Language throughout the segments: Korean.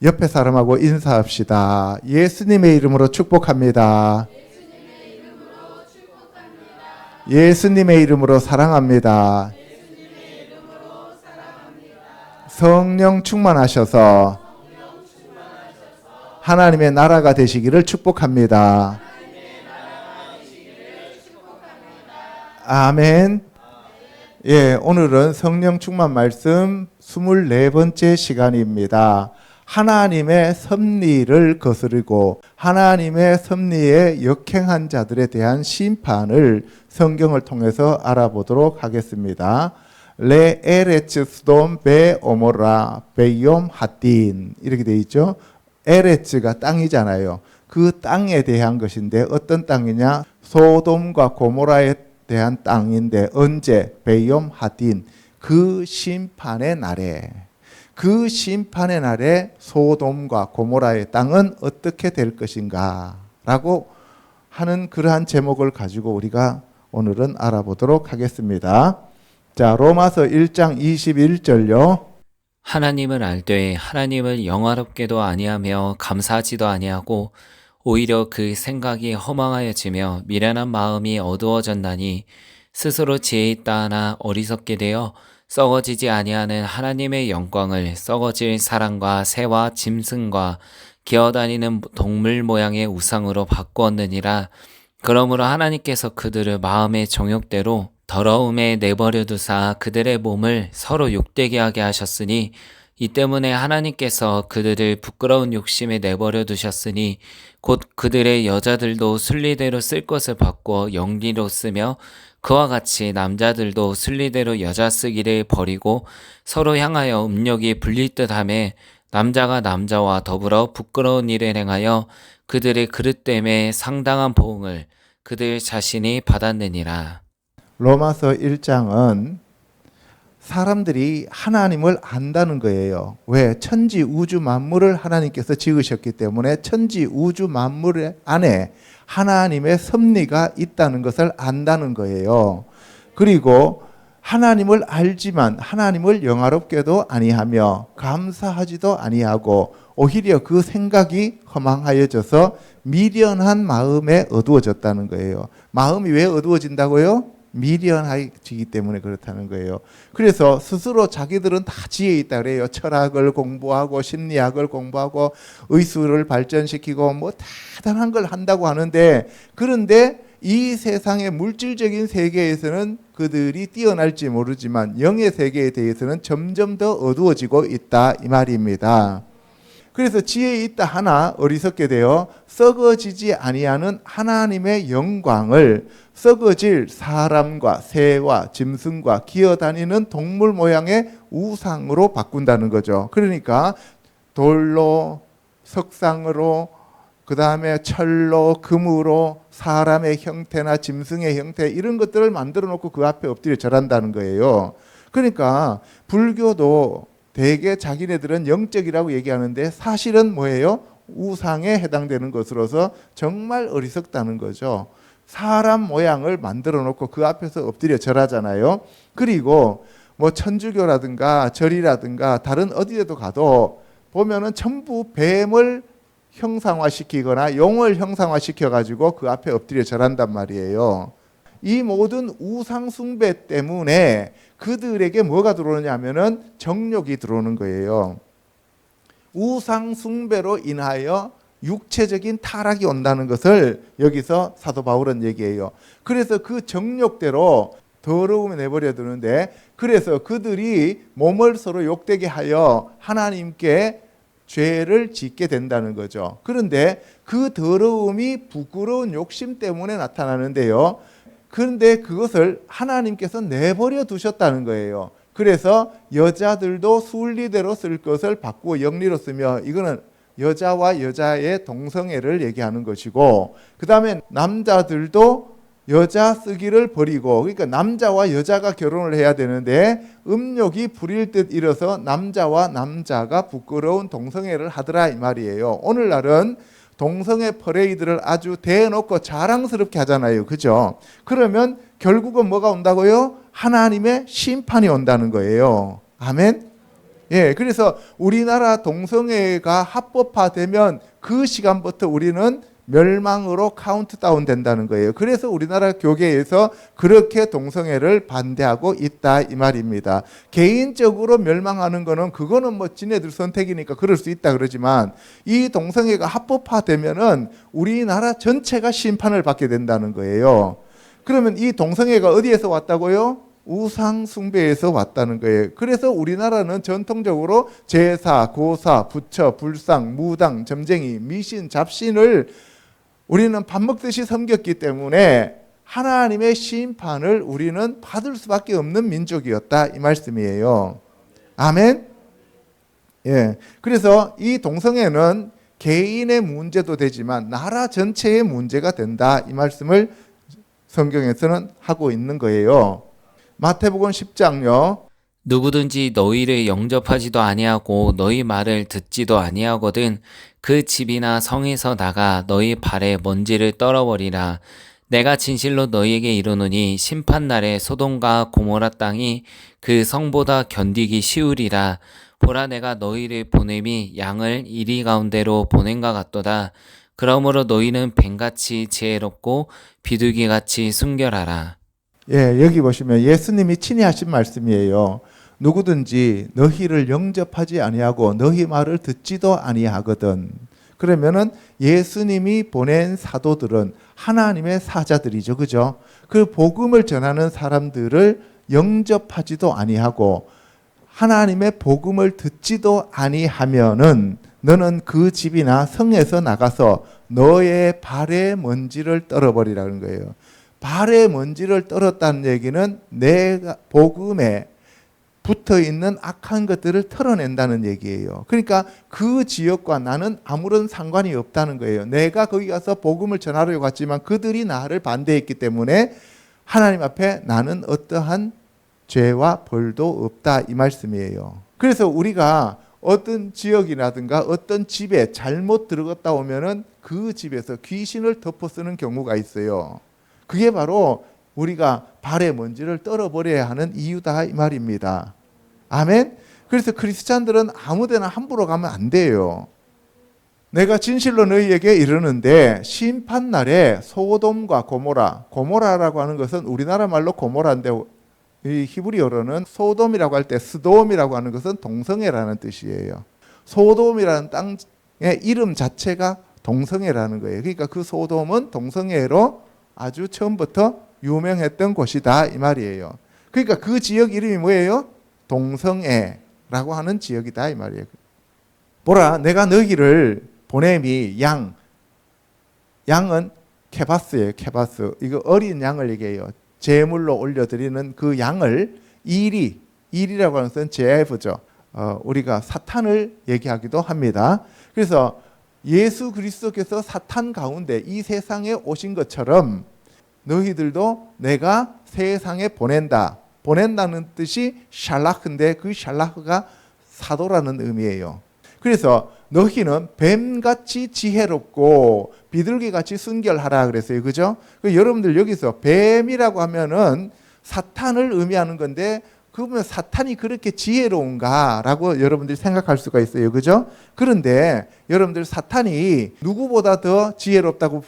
옆에 사람하고 인사합시다. 예수님의 이름으로 축복합니다. 예수님의 이름으로 사랑합니다. 성령 충만하셔서 하나님의 나라가 되시기를 축복합니다. 아멘. 예, 오늘은 성령 충만 말씀 24번째 시간입니다. 하나님의 섭리를 거스르고 하나님의 섭리에 역행한 자들에 대한 심판을 성경을 통해서 알아보도록 하겠습니다. 레 에레츠 스돔 베 오모라 베욤 하틴 이렇게 되어 있죠. 에레츠가 땅이잖아요. 그 땅에 대한 것인데 어떤 땅이냐? 소돔과 고모라에 대한 땅인데 언제? 베욤 하틴 그 심판의 날에 그 심판의 날에 소돔과 고모라의 땅은 어떻게 될 것인가 라고 하는 그러한 제목을 가지고 우리가 오늘은 알아보도록 하겠습니다. 자, 로마서 1장 21절요. 하나님을 알되 하나님을 영화롭게도 아니하며 감사하지도 아니하고 오히려 그 생각이 허망하여지며 미련한 마음이 어두워졌나니 스스로 지혜 있다 하나 어리석게 되어 썩어지지 아니하는 하나님의 영광을 썩어질 사람과 새와 짐승과 기어다니는 동물 모양의 우상으로 바꾸었느니라. 그러므로 하나님께서 그들을 마음의 정욕대로 더러움에 내버려 두사 그들의 몸을 서로 욕되게 하게 하셨으니 이 때문에 하나님께서 그들을 부끄러운 욕심에 내버려 두셨으니 곧 그들의 여자들도 순리대로 쓸 것을 바꾸어 영리로 쓰며 그와 같이 남자들도 순리대로 여자 쓰기를 버리고 서로 향하여 음욕이 불릴 듯하며 남자가 남자와 더불어 부끄러운 일을 행하여 그들의 그릇됨에 상당한 보응을 그들 자신이 받았느니라. 로마서 1장은 사람들이 하나님을 안다는 거예요. 왜? 천지 우주 만물을 하나님께서 지으셨기 때문에 천지 우주 만물 안에 하나님의 섭리가 있다는 것을 안다는 거예요. 그리고 하나님을 알지만 하나님을 영화롭게도 아니하며 감사하지도 아니하고 오히려 그 생각이 허망하여져서 미련한 마음에 어두워졌다는 거예요. 마음이 왜 어두워진다고요? 미련해지기 때문에 그렇다는 거예요. 그래서 스스로 자기들은 다 지혜 있다 그래요. 철학을 공부하고 심리학을 공부하고 의술을 발전시키고 뭐 대단한 걸 한다고 하는데, 그런데 이 세상의 물질적인 세계에서는 그들이 뛰어날지 모르지만 영의 세계에 대해서는 점점 더 어두워지고 있다 이 말입니다. 그래서 지혜 있다 하나 어리석게 되어 썩어지지 아니하는 하나님의 영광을 썩어질 사람과 새와 짐승과 기어다니는 동물 모양의 우상으로 바꾼다는 거죠. 그러니까 돌로, 석상으로, 그 다음에 철로, 금으로 사람의 형태나 짐승의 형태 이런 것들을 만들어 놓고 그 앞에 엎드려 절한다는 거예요. 그러니까 불교도 대개 자기네들은 영적이라고 얘기하는데 사실은 뭐예요? 우상에 해당되는 것으로서 정말 어리석다는 거죠. 사람 모양을 만들어 놓고 그 앞에서 엎드려 절하잖아요. 그리고 뭐 천주교라든가 절이라든가 다른 어디에도 가도 보면은 전부 뱀을 형상화시키거나 용을 형상화시켜 가지고 그 앞에 엎드려 절한단 말이에요. 이 모든 우상 숭배 때문에 그들에게 뭐가 들어오느냐 하면은 정욕이 들어오는 거예요. 우상 숭배로 인하여 육체적인 타락이 온다는 것을 여기서 사도 바울은 얘기해요. 그래서 그 정욕대로 더러움에 내버려 두는데, 그래서 그들이 몸을 서로 욕되게 하여 하나님께 죄를 짓게 된다는 거죠. 그런데 그 더러움이 부끄러운 욕심 때문에 나타나는데요. 그런데 그것을 하나님께서 내버려 두셨다는 거예요. 그래서 여자들도 순리대로 쓸 것을 바꾸어 영리로 쓰며, 이거는 여자와 여자의 동성애를 얘기하는 것이고, 그 다음에 남자들도 여자 쓰기를 버리고, 그러니까 남자와 여자가 결혼을 해야 되는데 음욕이 부릴 듯 일어서 남자와 남자가 부끄러운 동성애를 하더라 이 말이에요. 오늘날은 동성애 퍼레이드를 아주 대놓고 자랑스럽게 하잖아요. 그죠? 그러면 결국은 뭐가 온다고요? 하나님의 심판이 온다는 거예요. 아멘? 예, 그래서 우리나라 동성애가 합법화되면 그 시간부터 우리는 멸망으로 카운트다운 된다는 거예요. 그래서 우리나라 교계에서 그렇게 동성애를 반대하고 있다 이 말입니다. 개인적으로 멸망하는 거는 그거는 뭐 지네들 선택이니까 그럴 수 있다 그러지만 이 동성애가 합법화되면은 우리나라 전체가 심판을 받게 된다는 거예요. 그러면 이 동성애가 어디에서 왔다고요? 우상 숭배에서 왔다는 거예요. 그래서 우리나라는 전통적으로 제사, 고사, 부처, 불상, 무당, 점쟁이, 미신, 잡신을 우리는 밥 먹듯이 섬겼기 때문에 하나님의 심판을 우리는 받을 수밖에 없는 민족이었다 이 말씀이에요. 아멘. 예. 그래서 이 동성애는 개인의 문제도 되지만 나라 전체의 문제가 된다 이 말씀을 성경에서는 하고 있는 거예요. 마태복음 10장요. 누구든지 너희를 영접하지도 아니하고 너희 말을 듣지도 아니하거든 그 집이나 성에서 나가 너희 발에 먼지를 떨어버리라. 내가 진실로 너희에게 이르노니 심판날에 소돔과 고모라 땅이 그 성보다 견디기 쉬우리라. 보라 내가 너희를 보냄이 양을 이리 가운데로 보낸과 같도다. 그러므로 너희는 뱀같이 지혜롭고 비둘기같이 순결하라. 예, 여기 보시면 예수님이 친히 하신 말씀이에요. 누구든지 너희를 영접하지 아니하고 너희 말을 듣지도 아니하거든. 그러면은 예수님이 보낸 사도들은 하나님의 사자들이죠. 그죠? 그 복음을 전하는 사람들을 영접하지도 아니하고 하나님의 복음을 듣지도 아니하면은 너는 그 집이나 성에서 나가서 너의 발에 먼지를 떨어버리라는 거예요. 발에 먼지를 떨었다는 얘기는 내가 복음에 붙어 있는 악한 것들을 털어낸다는 얘기예요. 그러니까 그 지역과 나는 아무런 상관이 없다는 거예요. 내가 거기 가서 복음을 전하려고 갔지만 그들이 나를 반대했기 때문에 하나님 앞에 나는 어떠한 죄와 벌도 없다 이 말씀이에요. 그래서 우리가 어떤 지역이라든가 어떤 집에 잘못 들어갔다 오면은 그 집에서 귀신을 덮어 쓰는 경우가 있어요. 그게 바로 우리가 발에 먼지를 떨어버려야 하는 이유다 이 말입니다. 아멘. 그래서 크리스찬들은 아무데나 함부로 가면 안 돼요. 내가 진실로 너희에게 이르는데 심판날에 소돔과 고모라라고 하는 것은 우리나라 말로 고모라인데 이 히브리어로는 소돔이라고 할 때 스돔이라고 하는 것은 동성애라는 뜻이에요. 소돔이라는 땅의 이름 자체가 동성애라는 거예요. 그러니까 그 소돔은 동성애로 아주 처음부터 유명했던 곳이다 이 말이에요. 그러니까 그 지역 이름이 뭐예요? 동성애라고 하는 지역이다 이 말이에요. 보라 내가 너희를 보냄이 양은 케바스예요. 케바스. 이거 어린 양을 얘기해요. 제물로 올려드리는 그 양을 일이라고 하는 것은 제브죠. 우리가 사탄을 얘기하기도 합니다. 그래서 예수 그리스도께서 사탄 가운데 이 세상에 오신 것처럼 너희들도 내가 세상에 보낸다는 뜻이 샬라흐인데 그 샬라흐가 사도라는 의미예요. 그래서 너희는 뱀같이 지혜롭고 비둘기같이 순결하라 그랬어요. 그죠? 여러분들 여기서 뱀이라고 하면은 사탄을 의미하는 건데 그러면 사탄이 그렇게 지혜로운가라고 여러분들이 생각할 수가 있어요. 그죠? 그런데 여러분들 사탄이 누구보다 더 지혜롭다고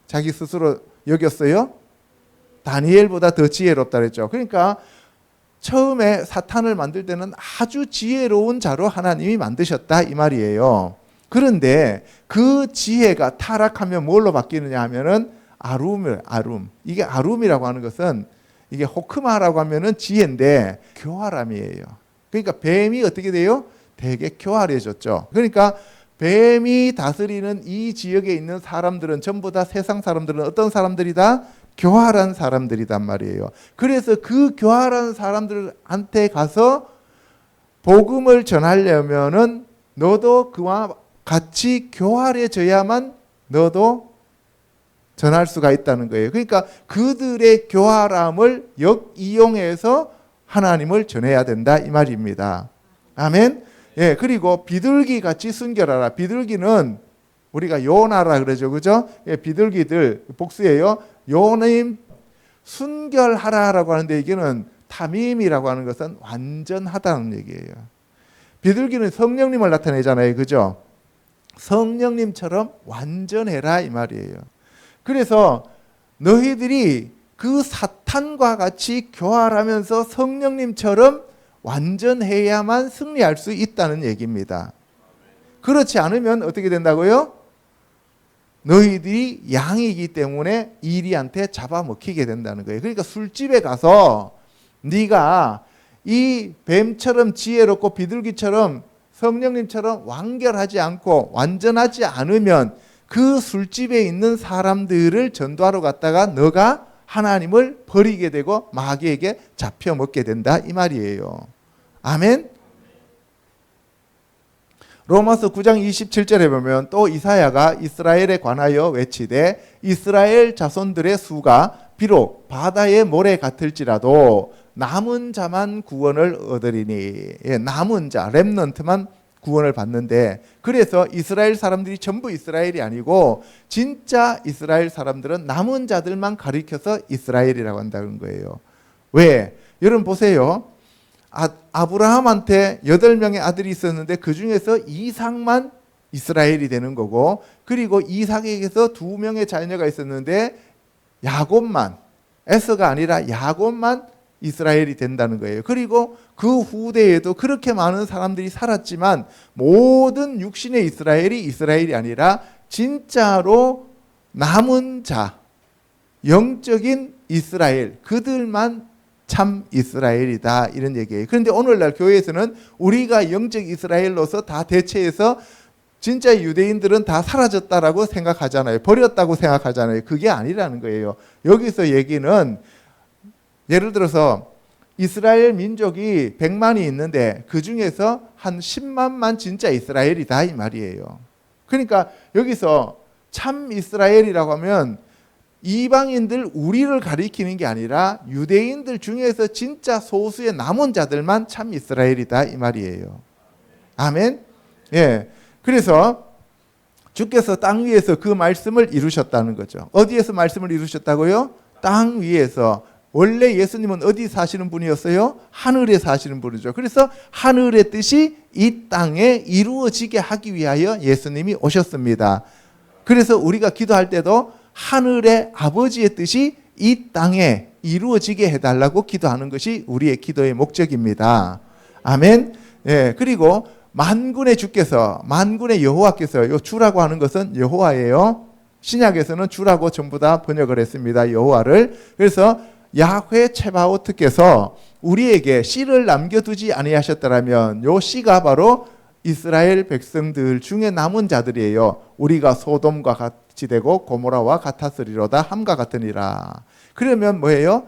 자기 스스로 여겼어요? 다니엘보다 더 지혜롭다 그랬죠. 그러니까 처음에 사탄을 만들 때는 아주 지혜로운 자로 하나님이 만드셨다 이 말이에요. 그런데 그 지혜가 타락하면 뭘로 바뀌느냐 하면은 아룸. 이게 아룸이라고 하는 것은 이게 호크마라고 하면은 지혜인데 교활함이에요. 그러니까 뱀이 어떻게 돼요? 되게 교활해졌죠. 그러니까 뱀이 다스리는 이 지역에 있는 사람들은 전부 다 세상 사람들은 어떤 사람들이다? 교활한 사람들이단 말이에요. 그래서 그 교활한 사람들한테 가서 복음을 전하려면은 너도 그와 같이 교활해져야만 너도 전할 수가 있다는 거예요. 그러니까 그들의 교활함을 역이용해서 하나님을 전해야 된다 이 말입니다. 아멘. 예, 그리고 비둘기 같이 순결하라. 비둘기는 우리가 요나라 그러죠. 그죠? 예, 비둘기들 복수예요. 요님 순결하라라고 하는데 이게는 타밈이라고 하는 것은 완전하다는 얘기예요. 비둘기는 성령님을 나타내잖아요. 그죠? 성령님처럼 완전해라 이 말이에요. 그래서 너희들이 그 사탄과 같이 교활하면서 성령님처럼 완전해야만 승리할 수 있다는 얘기입니다. 그렇지 않으면 어떻게 된다고요? 너희들이 양이기 때문에 이리한테 잡아먹히게 된다는 거예요. 그러니까 술집에 가서 네가 이 뱀처럼 지혜롭고 비둘기처럼 성령님처럼 완결하지 않고 완전하지 않으면 그 술집에 있는 사람들을 전도하러 갔다가 너가 하나님을 버리게 되고 마귀에게 잡혀 먹게 된다 이 말이에요. 아멘. 로마서 9장 27절에 보면 또 이사야가 이스라엘에 관하여 외치되 이스라엘 자손들의 수가 비록 바다의 모래 같을지라도 남은 자만 구원을 얻으리니. 남은 자, 렘넌트만 구원을 받는데, 그래서 이스라엘 사람들이 전부 이스라엘이 아니고 진짜 이스라엘 사람들은 남은 자들만 가리켜서 이스라엘이라고 한다는 거예요. 왜? 여러분 보세요. 아브라함한테 8명의 아들이 있었는데 그 중에서 이삭만 이스라엘이 되는 거고, 그리고 이삭에게서 2명의 자녀가 있었는데 야곱만, 에서가 아니라 야곱만 이스라엘이 된다는 거예요. 그리고 그 후대에도 그렇게 많은 사람들이 살았지만 모든 육신의 이스라엘이 아니라 진짜로 남은 자, 영적인 이스라엘, 그들만 참 이스라엘이다 이런 얘기예요. 그런데 오늘날 교회에서는 우리가 영적 이스라엘로서 다 대체해서 진짜 유대인들은 다 사라졌다라고 생각하잖아요. 버렸다고 생각하잖아요. 그게 아니라는 거예요. 여기서 얘기는 예를 들어서 이스라엘 민족이 100만이 있는데 그 중에서 한 10만만 진짜 이스라엘이다 이 말이에요. 그러니까 여기서 참 이스라엘이라고 하면 이방인들 우리를 가리키는 게 아니라 유대인들 중에서 진짜 소수의 남은 자들만 참 이스라엘이다 이 말이에요. 아멘. 예. 그래서 주께서 땅 위에서 그 말씀을 이루셨다는 거죠. 어디에서 말씀을 이루셨다고요? 땅 위에서. 원래 예수님은 어디 사시는 분이었어요? 하늘에 사시는 분이죠. 그래서 하늘의 뜻이 이 땅에 이루어지게 하기 위하여 예수님이 오셨습니다. 그래서 우리가 기도할 때도 하늘의 아버지의 뜻이 이 땅에 이루어지게 해달라고 기도하는 것이 우리의 기도의 목적입니다. 아멘. 예, 그리고 만군의 주께서, 만군의 여호와께서, 요 주라고 하는 것은 여호와예요. 신약에서는 주라고 전부 다 번역을 했습니다. 여호와를. 그래서 야훼 체바오트께서 우리에게 씨를 남겨두지 아니하셨더라면 요 씨가 바로 이스라엘 백성들 중에 남은 자들이에요. 우리가 소돔과 같이 되고 고모라와 같았으리로다 함과 같으니라. 그러면 뭐예요?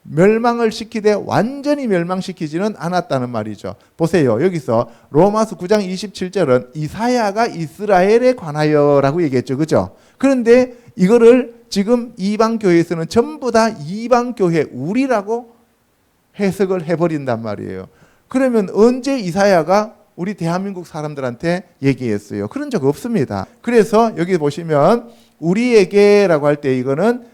멸망을 시키되 완전히 멸망시키지는 않았다는 말이죠. 보세요. 여기서 로마서 9장 27절은 이사야가 이스라엘에 관하여라고 얘기했죠. 그죠? 그런데 이거를 지금 이방교회에서는 전부 다 이방교회 우리라고 해석을 해버린단 말이에요. 그러면 언제 이사야가 우리 대한민국 사람들한테 얘기했어요? 그런 적 없습니다. 그래서 여기 보시면 우리에게라고 할 때 이거는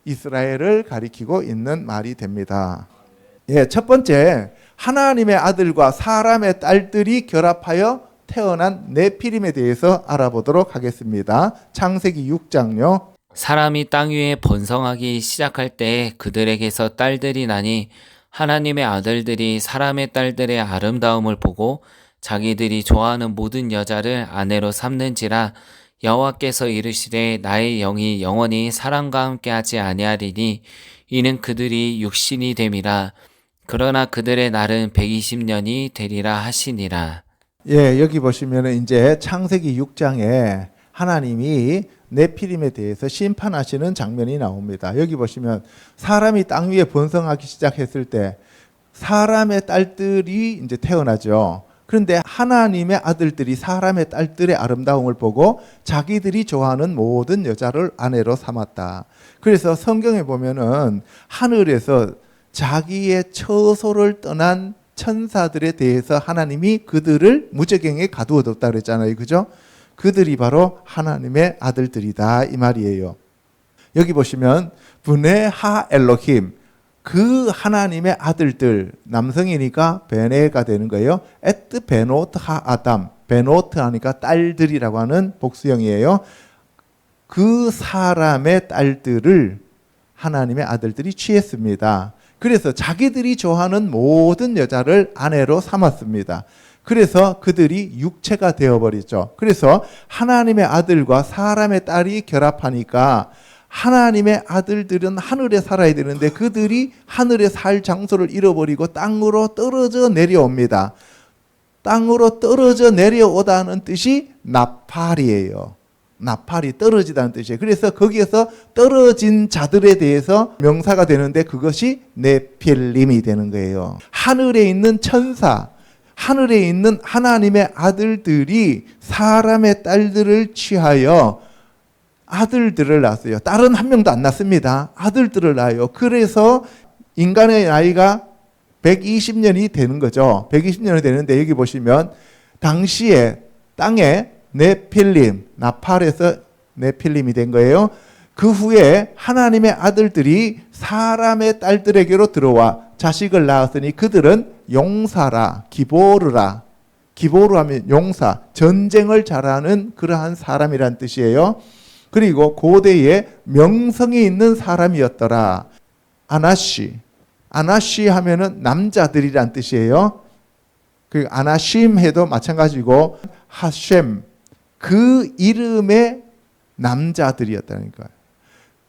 이스라엘을 가리키고 있는 말이 됩니다. 예, 첫 번째, 하나님의 아들과 사람의 딸들이 결합하여 태어난 네피림에 대해서 알아보도록 하겠습니다. 창세기 6장요. 사람이 땅 위에 번성하기 시작할 때 그들에게서 딸들이 나니 하나님의 아들들이 사람의 딸들의 아름다움을 보고 자기들이 좋아하는 모든 여자를 아내로 삼는지라. 여호와께서 이르시되 나의 영이 영원히 사람과 함께하지 아니하리니 이는 그들이 육신이 됨이라. 그러나 그들의 날은 120년이 되리라 하시니라. 예, 여기 보시면 이제 창세기 6장에 하나님이 네피림에 대해서 심판하시는 장면이 나옵니다. 여기 보시면 사람이 땅 위에 번성하기 시작했을 때 사람의 딸들이 이제 태어나죠. 그런데 하나님의 아들들이 사람의 딸들의 아름다움을 보고 자기들이 좋아하는 모든 여자를 아내로 삼았다. 그래서 성경에 보면은 하늘에서 자기의 처소를 떠난 천사들에 대해서 하나님이 그들을 무저갱에 가두어뒀다 그랬잖아요. 그죠? 그들이 바로 하나님의 아들들이다 이 말이에요. 여기 보시면 브네 하 엘로힘, 그 하나님의 아들들, 남성이니까 베네가 되는 거예요. 에트 베노트 하 아담, 베노트 하니까 딸들이라고 하는 복수형이에요. 그 사람의 딸들을 하나님의 아들들이 취했습니다. 그래서 자기들이 좋아하는 모든 여자를 아내로 삼았습니다. 그래서 그들이 육체가 되어버리죠. 그래서 하나님의 아들과 사람의 딸이 결합하니까 하나님의 아들들은 하늘에 살아야 되는데 그들이 하늘에 살 장소를 잃어버리고 땅으로 떨어져 내려옵니다. 땅으로 떨어져 내려오다는 뜻이 나팔이에요. 나팔이 떨어지다는 뜻이에요. 그래서 거기에서 떨어진 자들에 대해서 명사가 되는데 그것이 네필림이 되는 거예요. 하늘에 있는 천사, 하늘에 있는 하나님의 아들들이 사람의 딸들을 취하여 아들들을 낳았어요. 딸은 한 명도 안 낳습니다. 아들들을 낳아요. 그래서 인간의 나이가 120년이 되는 거죠. 120년이 되는데 여기 보시면 당시에 땅에 네필림, 나팔에서 네필림이 된 거예요. 그 후에 하나님의 아들들이 사람의 딸들에게로 들어와 자식을 낳았으니 그들은 용사라, 기보르라. 기보르 하면 용사, 전쟁을 잘하는 그러한 사람이란 뜻이에요. 그리고 고대에 명성이 있는 사람이었더라. 아나시, 아나시 하면은 남자들이란 뜻이에요. 그 아나심 해도 마찬가지고 하셈, 그 이름의 남자들이었다는 거예요.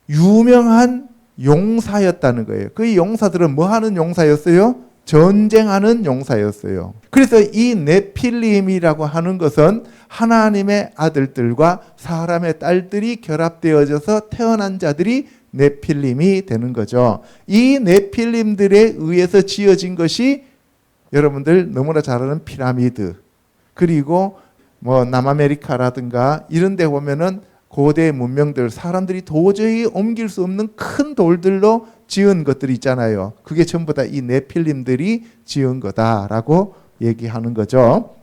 유명한 용사였다는 거예요. 그 용사들은 뭐 하는 용사였어요? 전쟁하는 용사였어요. 그래서 이 네필림이라고 하는 것은 하나님의 아들들과 사람의 딸들이 결합되어져서 태어난 자들이 네필림이 되는 거죠. 이 네필림들에 의해서 지어진 것이 여러분들 너무나 잘 아는 피라미드, 그리고 뭐 남아메리카라든가 이런 데 보면은 고대 문명들, 사람들이 도저히 옮길 수 없는 큰 돌들로 지은 것들이 있잖아요. 그게 전부 다 이 네필림들이 지은 거다라고 얘기하는 거죠.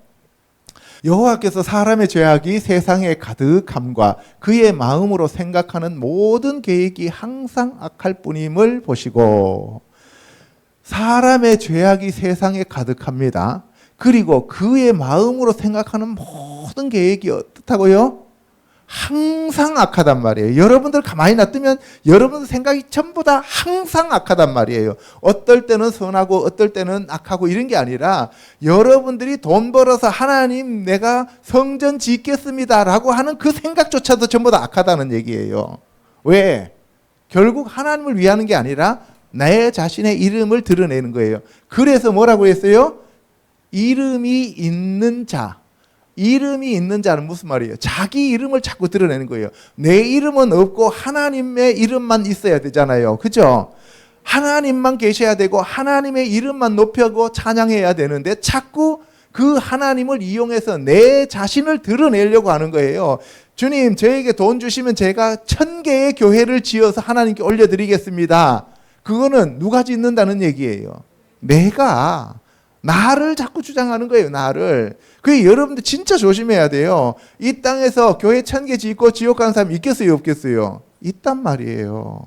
여호와께서 사람의 죄악이 세상에 가득함과 그의 마음으로 생각하는 모든 계획이 항상 악할 뿐임을 보시고, 사람의 죄악이 세상에 가득합니다. 그리고 그의 마음으로 생각하는 모든 계획이 어떻다고요? 항상 악하단 말이에요. 여러분들 가만히 놔두면 여러분 생각이 전부 다 항상 악하단 말이에요. 어떨 때는 선하고 어떨 때는 악하고 이런 게 아니라 여러분들이 돈 벌어서 하나님 내가 성전 짓겠습니다 라고 하는 그 생각조차도 전부 다 악하다는 얘기예요. 왜? 결국 하나님을 위하는 게 아니라 내 자신의 이름을 드러내는 거예요. 그래서 뭐라고 했어요? 이름이 있는 자. 이름이 있는 자는 무슨 말이에요? 자기 이름을 자꾸 드러내는 거예요. 내 이름은 없고 하나님의 이름만 있어야 되잖아요. 그죠? 하나님만 계셔야 되고 하나님의 이름만 높여고 찬양해야 되는데 자꾸 그 하나님을 이용해서 내 자신을 드러내려고 하는 거예요. 주님, 저에게 돈 주시면 제가 1000개의 교회를 지어서 하나님께 올려드리겠습니다. 그거는 누가 짓는다는 얘기예요? 내가. 나를 자꾸 주장하는 거예요. 나를. 그게 여러분들 진짜 조심해야 돼요. 이 땅에서 교회 1000개 짓고 지옥 가는 사람 있겠어요? 없겠어요? 있단 말이에요.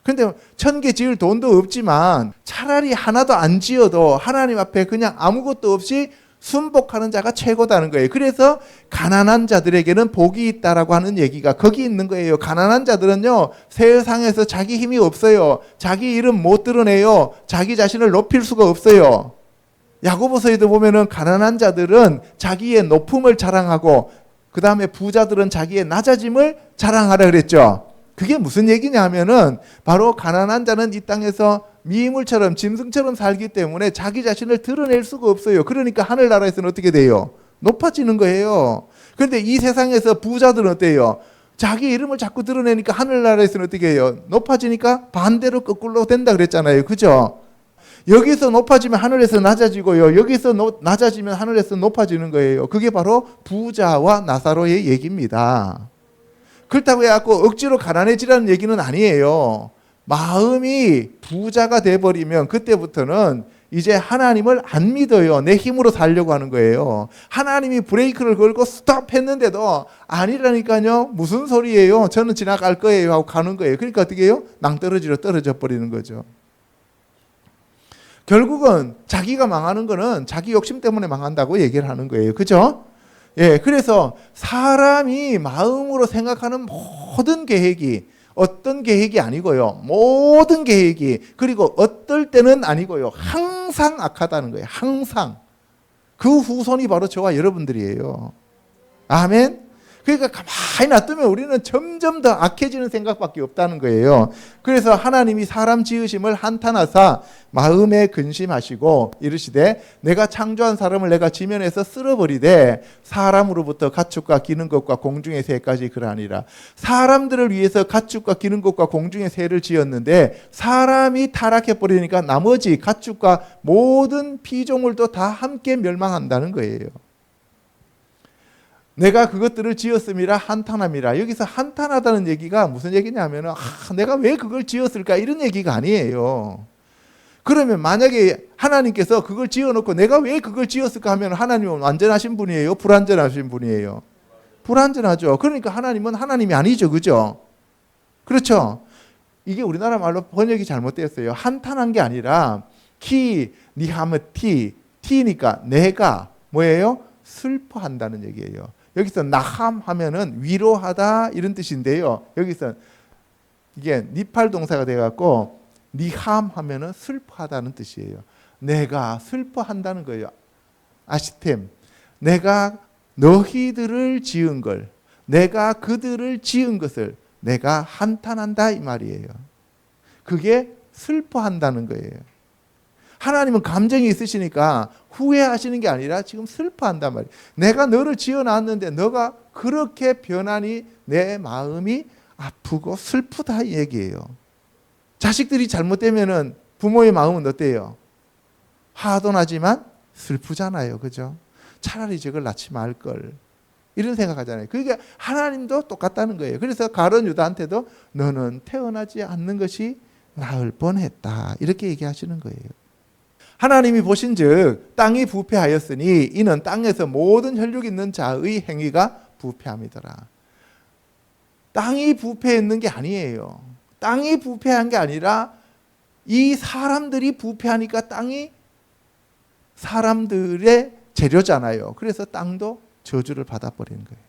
그런데 1000개 지을 돈도 없지만 차라리 하나도 안 지어도 하나님 앞에 그냥 아무것도 없이 순복하는 자가 최고다는 거예요. 그래서 가난한 자들에게는 복이 있다라고 하는 얘기가 거기 있는 거예요. 가난한 자들은요, 세상에서 자기 힘이 없어요. 자기 이름 못 드러내요. 자기 자신을 높일 수가 없어요. 야고보서에도 보면은 가난한 자들은 자기의 높음을 자랑하고 그 다음에 부자들은 자기의 낮아짐을 자랑하라 그랬죠. 그게 무슨 얘기냐 하면은 바로 가난한 자는 이 땅에서 미물처럼 짐승처럼 살기 때문에 자기 자신을 드러낼 수가 없어요. 그러니까 하늘나라에서는 어떻게 돼요? 높아지는 거예요. 그런데 이 세상에서 부자들은 어때요? 자기 이름을 자꾸 드러내니까 하늘나라에서는 어떻게 해요? 높아지니까 반대로 거꾸로 된다 그랬잖아요. 그죠? 여기서 높아지면 하늘에서 낮아지고요. 여기서 낮아지면 하늘에서 높아지는 거예요. 그게 바로 부자와 나사로의 얘기입니다. 그렇다고 해갖고 억지로 가난해지라는 얘기는 아니에요. 마음이 부자가 돼버리면 그때부터는 이제 하나님을 안 믿어요. 내 힘으로 살려고 하는 거예요. 하나님이 브레이크를 걸고 스톱 했는데도 아니라니까요. 무슨 소리예요? 저는 지나갈 거예요 하고 가는 거예요. 그러니까 어떻게 해요? 낭떠러지로 떨어져 버리는 거죠. 결국은 자기가 망하는 거는 자기 욕심 때문에 망한다고 얘기를 하는 거예요. 그죠? 예, 그래서 사람이 마음으로 생각하는 모든 계획이 어떤 계획이 아니고요. 모든 계획이, 그리고 어떨 때는 아니고요. 항상 악하다는 거예요. 항상. 그 후손이 바로 저와 여러분들이에요. 아멘. 그러니까 가만히 놔두면 우리는 점점 더 악해지는 생각밖에 없다는 거예요. 그래서 하나님이 사람 지으심을 한탄하사 마음에 근심하시고 이르시되 내가 창조한 사람을 내가 지면에서 쓸어버리되 사람으로부터 가축과 기는 것과 공중의 새까지 그러하니라. 사람들을 위해서 가축과 기는 것과 공중의 새를 지었는데 사람이 타락해버리니까 나머지 가축과 모든 피조물도 다 함께 멸망한다는 거예요. 내가 그것들을 지었음이라 한탄함이라. 여기서 한탄하다는 얘기가 무슨 얘기냐면 내가 왜 그걸 지었을까 이런 얘기가 아니에요. 그러면 만약에 하나님께서 그걸 지어놓고 내가 왜 그걸 지었을까 하면 하나님은 완전하신 분이에요? 불완전하신 분이에요? 불완전하죠. 그러니까 하나님은 하나님이 아니죠. 그죠? 그렇죠? 이게 우리나라 말로 번역이 잘못되었어요. 한탄한 게 아니라 티니까 내가 뭐예요? 슬퍼한다는 얘기예요. 여기서 나함 하면은 위로하다 이런 뜻인데요. 여기서 이게 니팔 동사가 돼갖고 니함 하면은 슬퍼하다는 뜻이에요. 내가 슬퍼한다는 거예요. 아시템. 내가 너희들을 지은 걸, 내가 그들을 지은 것을 내가 한탄한다 이 말이에요. 그게 슬퍼한다는 거예요. 하나님은 감정이 있으시니까 후회하시는 게 아니라 지금 슬퍼한단 말이에요. 내가 너를 지어놨는데 너가 그렇게 변하니 내 마음이 아프고 슬프다 이 얘기예요. 자식들이 잘못되면은 부모의 마음은 어때요? 화도 나지만 슬프잖아요. 그죠? 차라리 저걸 낳지 말걸. 이런 생각하잖아요. 그러니까 하나님도 똑같다는 거예요. 그래서 가룟 유다한테도 너는 태어나지 않는 것이 나을 뻔했다. 이렇게 얘기하시는 거예요. 하나님이 보신즉 땅이 부패하였으니 이는 땅에서 모든 혈육 있는 자의 행위가 부패함이더라. 땅이 부패했는 게 아니에요. 땅이 부패한 게 아니라 이 사람들이 부패하니까 땅이 사람들의 재료잖아요. 그래서 땅도 저주를 받아버리는 거예요.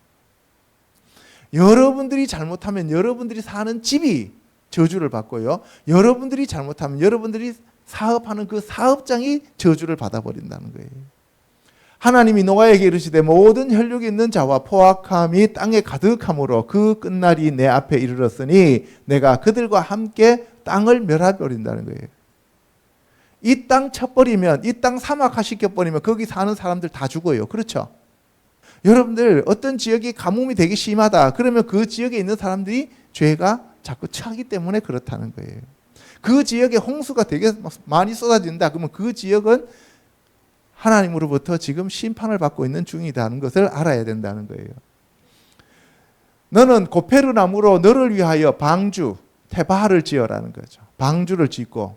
여러분들이 잘못하면 여러분들이 사는 집이 저주를 받고요. 여러분들이 잘못하면 여러분들이 사업하는 그 사업장이 저주를 받아버린다는 거예요. 하나님이 노아에게 이르시되 모든 혈육이 있는 자와 포악함이 땅에 가득함으로 그 끝날이 내 앞에 이르렀으니 내가 그들과 함께 땅을 멸해버린다는 거예요. 이 땅 쳐버리면, 이 땅 사막화 시켜버리면 거기 사는 사람들 다 죽어요. 그렇죠? 여러분들 어떤 지역이 가뭄이 되게 심하다. 그러면 그 지역에 있는 사람들이 죄가 자꾸 차기 때문에 그렇다는 거예요. 그 지역에 홍수가 되게 많이 쏟아진다. 그러면 그 지역은 하나님으로부터 지금 심판을 받고 있는 중이라는 것을 알아야 된다는 거예요. 너는 고페르 나무로 너를 위하여 방주, 테바를 지어라는 거죠. 방주를 짓고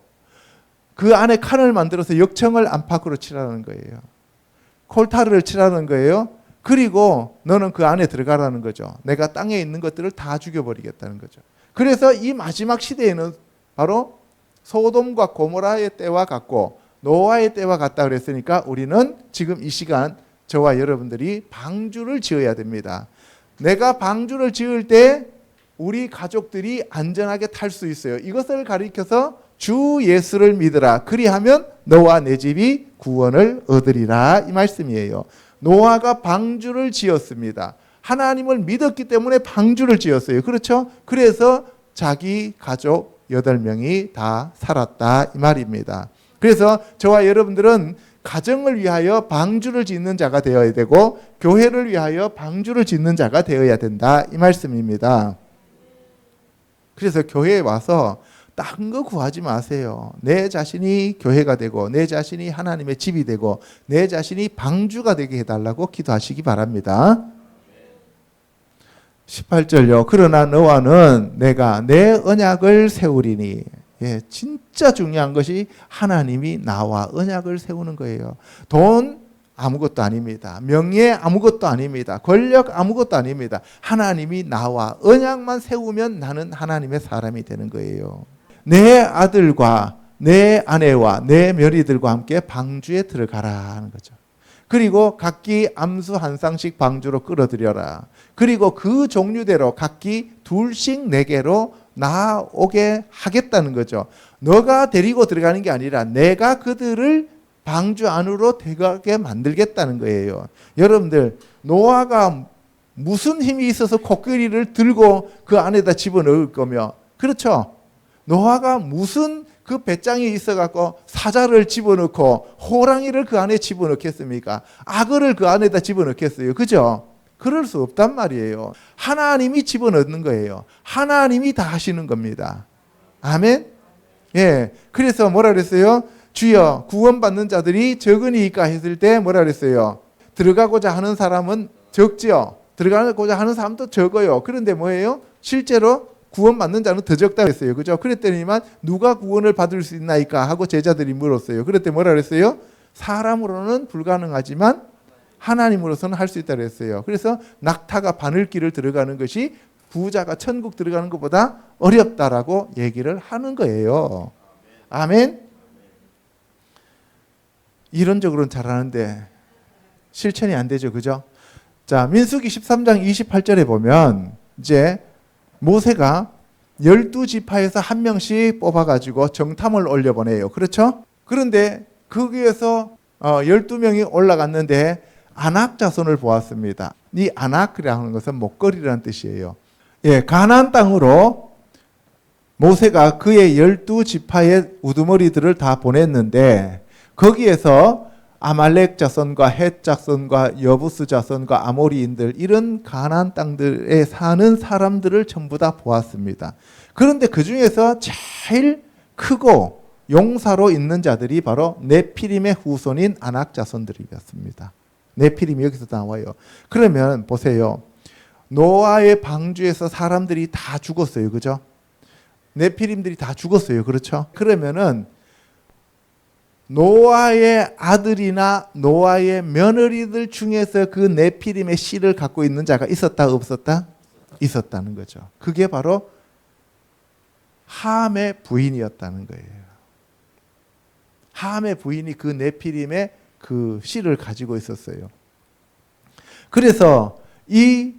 그 안에 칸을 만들어서 역청을 안팎으로 치라는 거예요. 콜타르를 치라는 거예요. 그리고 너는 그 안에 들어가라는 거죠. 내가 땅에 있는 것들을 다 죽여버리겠다는 거죠. 그래서 이 마지막 시대에는 바로 소돔과 고모라의 때와 같고 노아의 때와 같다 그랬으니까 우리는 지금 이 시간 저와 여러분들이 방주를 지어야 됩니다. 내가 방주를 지을 때 우리 가족들이 안전하게 탈 수 있어요. 이것을 가리켜서 주 예수를 믿으라. 그리하면 너와 내 집이 구원을 얻으리라 이 말씀이에요. 노아가 방주를 지었습니다. 하나님을 믿었기 때문에 방주를 지었어요. 그렇죠? 그래서 자기 가족 8명이 다 살았다 이 말입니다. 그래서 저와 여러분들은 가정을 위하여 방주를 짓는 자가 되어야 되고 교회를 위하여 방주를 짓는 자가 되어야 된다 이 말씀입니다. 그래서 교회에 와서 딴 거 구하지 마세요. 내 자신이 교회가 되고 내 자신이 하나님의 집이 되고 내 자신이 방주가 되게 해달라고 기도하시기 바랍니다. 18절요. 그러나 너와는 내가 내 언약을 세우리니. 예, 진짜 중요한 것이 하나님이 나와 언약을 세우는 거예요. 돈 아무것도 아닙니다. 명예 아무것도 아닙니다. 권력 아무것도 아닙니다. 하나님이 나와 언약만 세우면 나는 하나님의 사람이 되는 거예요. 내 아들과 내 아내와 내 며느리들과 함께 방주에 들어가라 하는 거죠. 그리고 각기 암수 한 쌍씩 방주로 끌어들여라. 그리고 그 종류대로 각기 둘씩 내게로 나오게 하겠다는 거죠. 너가 데리고 들어가는 게 아니라 내가 그들을 방주 안으로 들어가게 만들겠다는 거예요. 여러분들, 노아가 무슨 힘이 있어서 코끼리를 들고 그 안에다 집어넣을 거며, 그렇죠? 노아가 무슨 그 배짱이 있어갖고 사자를 집어넣고 호랑이를 그 안에 집어넣겠습니까? 악어를 그 안에다 집어넣겠어요. 그죠? 그럴 수 없단 말이에요. 하나님이 집어넣는 거예요. 하나님이 다 하시는 겁니다. 아멘? 예. 그래서 뭐라 그랬어요? 주여, 구원받는 자들이 적으니까 했을 때 뭐라 그랬어요? 들어가고자 하는 사람은 적지요. 들어가고자 하는 사람도 적어요. 그런데 뭐예요? 실제로 구원받는 자는 더 적다 그랬어요. 그죠? 그랬더니만 누가 구원을 받을 수 있나이까 하고 제자들이 물었어요. 그랬더니 뭐라 그랬어요? 사람으로는 불가능하지만 하나님으로서는 할 수 있다 그랬어요. 그래서 낙타가 바늘길을 들어가는 것이 부자가 천국 들어가는 것보다 어렵다라고 얘기를 하는 거예요. 아멘? 이론적으로는 잘하는데 실천이 안 되죠. 그죠? 자, 민수기 13장 28절에 보면 이제 모세가 12지파에서 한 명씩 뽑아가지고 정탐을 올려보내요. 그렇죠? 그런데 거기에서 12명이 올라갔는데 아낙 자손을 보았습니다. 이 아낙이라는 것은 목걸이라는 뜻이에요. 예, 가나안 땅으로 모세가 그의 12지파의 우두머리들을 다 보냈는데 거기에서 아말렉 자손과 헷 자손과 여부스 자손과 아모리인들 이런 가나안 땅들에 사는 사람들을 전부 다 보았습니다. 그런데 그 중에서 제일 크고 용사로 있는 자들이 바로 네피림의 후손인 아낙 자손들이었습니다. 네피림이 여기서 나와요. 그러면 보세요. 노아의 방주에서 사람들이 다 죽었어요. 그죠? 네피림들이 다 죽었어요. 그렇죠? 그러면은 노아의 아들이나 노아의 며느리들 중에서 그 네피림의 씨를 갖고 있는 자가 있었다 없었다? 있었다는 거죠. 그게 바로 함의 부인이었다는 거예요. 함의 부인이 그 네피림의 그 씨를 가지고 있었어요. 그래서 이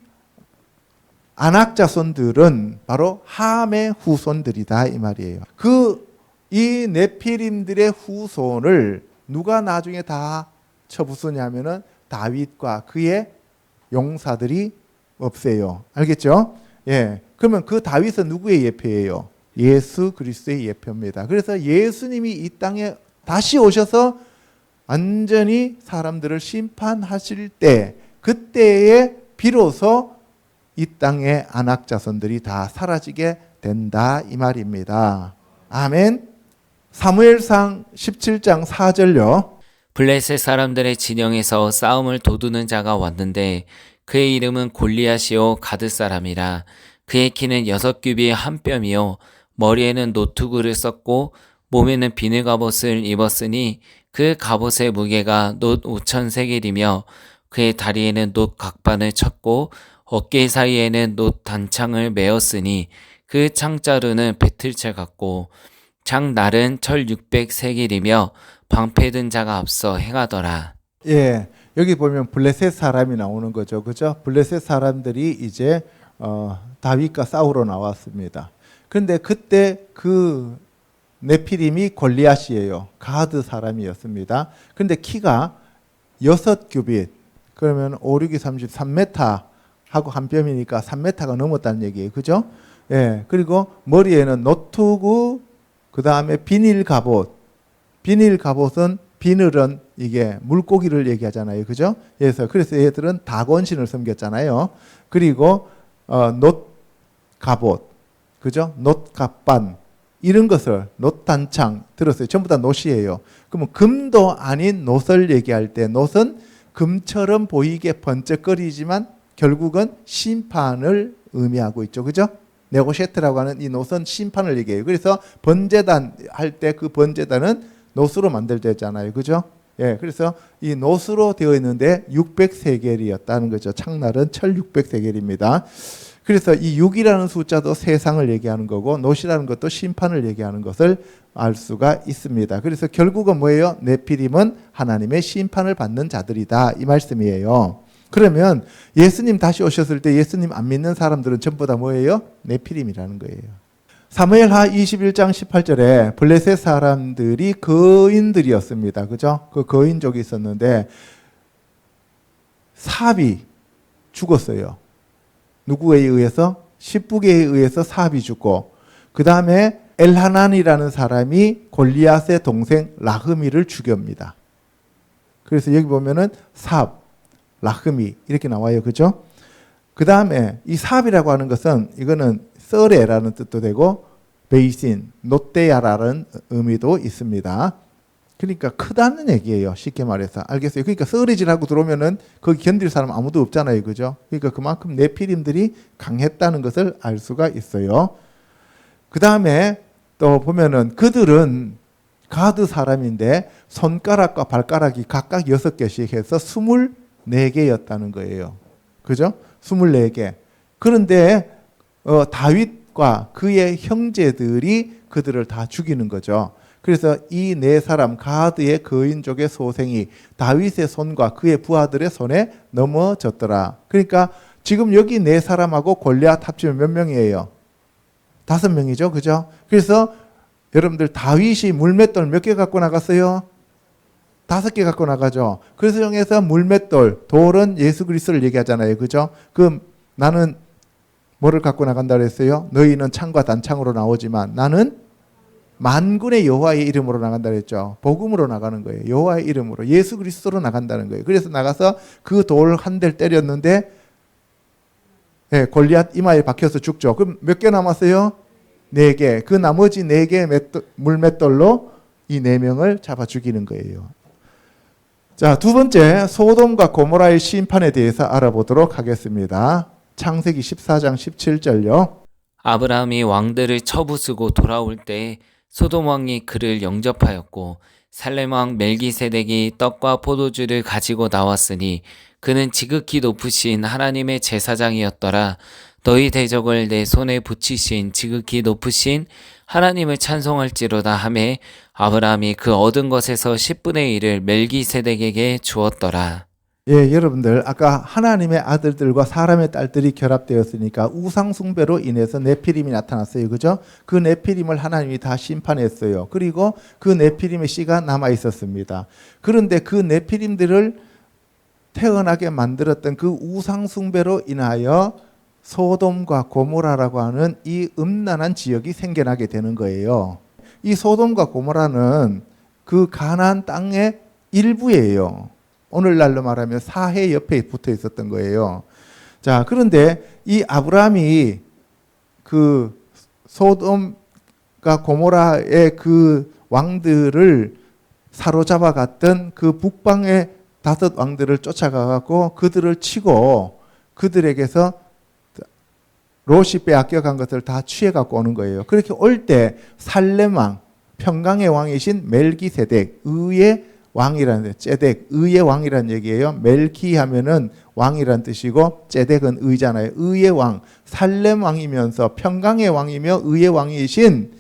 아낙 자손들은 바로 함의 후손들이다 이 말이에요. 이 네피림들의 후손을 누가 나중에 다 쳐부수냐면은 다윗과 그의 용사들이 없애요. 알겠죠? 예. 그러면 그 다윗은 누구의 예표예요? 예수 그리스도의 예표입니다. 그래서 예수님이 이 땅에 다시 오셔서 완전히 사람들을 심판하실 때 그때에 비로소 이 땅의 아낙 자손들이 다 사라지게 된다 이 말입니다. 아멘. 사무엘상 17장 4절요. 블레셋 사람들의 진영에서 싸움을 도두는 자가 왔는데 그의 이름은 골리앗이요 가드 사람이라. 그의 키는 6규빗 한 뼘이요 머리에는 노투구를 썼고 몸에는 비늘 갑옷을 입었으니 그 갑옷의 무게가 놋 5,000세겔이며 그의 다리에는 놋 각반을 쳤고 어깨 사이에는 놋 단창을 메었으니 그 창자루는 배틀채 같고 장날은 철 600세겔이며 방패든 자가 앞서 행하더라. 예, 여기 보면 블레셋 사람이 나오는 거죠, 그죠? 블레셋 사람들이 이제 다윗과 싸우러 나왔습니다. 그런데 그때 그 네피림이 골리앗이에요. 가드 사람이었습니다. 그런데 키가 6규빗, 그러면 5, 6이 33m 하고 한 뼘이니까 3m가 넘었다는 얘기예요, 그죠? 예, 그리고 머리에는 노투구, 그 다음에 비닐 갑옷. 비닐 갑옷은 비늘은 이게 물고기를 얘기하잖아요. 그죠? 그래서 얘들은 다곤신을 섬겼잖아요. 그리고 놋 갑옷. 그죠? 놋 갑반. 이런 것을 놋 단창 들었어요. 전부 다 놋이에요. 그러면 금도 아닌 놋을 얘기할 때 놋은 금처럼 보이게 번쩍거리지만 결국은 심판을 의미하고 있죠. 그죠? 네고셰트라고 하는 이 놋은 심판을 얘기해요. 그래서 번제단 할 때 그 번제단은 놋으로 만들어졌잖아요. 그죠? 예, 그래서 이 놋으로 되어 있는데 600세겔이었다는 거죠. 창날은 철 600세겔입니다. 그래서 이 6이라는 숫자도 세상을 얘기하는 거고 놋이라는 것도 심판을 얘기하는 것을 알 수가 있습니다. 그래서 결국은 뭐예요? 네피림은 하나님의 심판을 받는 자들이다 이 말씀이에요. 그러면 예수님 다시 오셨을 때 예수님 안 믿는 사람들은 전부 다 뭐예요? 네피림이라는 거예요. 사무엘하 21장 18절에 블레셋 사람들이 거인들이었습니다. 그죠? 그 거인족이 있었는데 삽이 죽었어요. 누구에 의해서? 십부게에 의해서 삽이 죽고 그 다음에 엘하난이라는 사람이 골리앗의 동생 라흐미를 죽입니다. 그래서 여기 보면은 삽, 라흐미 이렇게 나와요. 그죠? 그 다음에 이 삽이라고 하는 것은 이거는 썰에라는 뜻도 되고 베이신, 노떼야라는 의미도 있습니다. 그러니까 크다는 얘기예요. 쉽게 말해서. 알겠어요? 그러니까 썰이질하고 들어오면은 거기 견딜 사람 아무도 없잖아요. 그죠? 그러니까 그만큼 네피림들이 강했다는 것을 알 수가 있어요. 그 다음에 또 보면은 그들은 가드 사람인데 손가락과 발가락이 각각 6개씩 해서 24개였다는 거예요. 그죠? 24개. 그런데 다윗과 그의 형제들이 그들을 다 죽이는 거죠. 그래서 이 네 사람 가드의 거인족의 소생이 다윗의 손과 그의 부하들의 손에 넘어졌더라. 그러니까 지금 여기 네 사람하고 골리앗 합치면 몇 명이에요? 5명이죠. 그죠? 그래서 여러분들 다윗이 물맷돌 몇 개 갖고 나갔어요? 5개 갖고 나가죠. 그래서 정해서 물맷돌, 돌은 예수 그리스도를 얘기하잖아요. 그죠? 그럼 나는 뭐를 갖고 나간다 그랬어요? 너희는 창과 단창으로 나오지만 나는 만군의 여호와의 이름으로 나간다 그랬죠. 복음으로 나가는 거예요. 여호와의 이름으로 예수 그리스도로 나간다는 거예요. 그래서 나가서 그 돌 한 대를 때렸는데 골리앗 이마에 박혀서 죽죠. 그럼 몇 개 남았어요? 4개. 그 나머지 4개 물맷돌로 이 4명을 잡아 죽이는 거예요. 자, 두 번째 소돔과 고모라의 심판에 대해서 알아보도록 하겠습니다. 창세기 14장 17절요. 아브라함이 왕들을 쳐부수고 돌아올 때 소돔 왕이 그를 영접하였고 살렘 왕 멜기세덱이 떡과 포도주를 가지고 나왔으니 그는 지극히 높으신 하나님의 제사장이었더라. 너희 대적을 내 손에 붙이신 지극히 높으신 하나님을 찬송할지로다 하매 아브라함이 그 얻은 것에서 10분의 1을 멜기세덱에게 주었더라. 예, 여러분들 아까 하나님의 아들들과 사람의 딸들이 결합되었으니까 우상 숭배로 인해서 네피림이 나타났어요. 그죠? 그 네피림을 하나님이 다 심판했어요. 그리고 그 네피림의 씨가 남아 있었습니다. 그런데 그 네피림들을 태어나게 만들었던 그 우상 숭배로 인하여 소돔과 고모라라고 하는 이 음란한 지역이 생겨나게 되는 거예요. 이 소돔과 고모라는 그 가나안 땅의 일부예요. 오늘날로 말하면 사해 옆에 붙어 있었던 거예요. 자, 그런데 이 아브라함이 그 소돔과 고모라의 그 왕들을 사로잡아 갔던 그 북방의 5 왕들을 쫓아가 갖고 그들을 치고 그들에게서 롯이 빼앗겨 간 것을 다 취해 갖고 오는 거예요. 그렇게 올 때 살렘 왕, 평강의 왕이신 멜기세덱, 의의 왕이라는 ጼ덱, 의의 왕이라는 얘기예요. 멜키 하면은 왕이라는 뜻이고 ጼ덱은 의잖아요. 의의 왕, 살렘 왕이면서 평강의 왕이며 의의 왕이신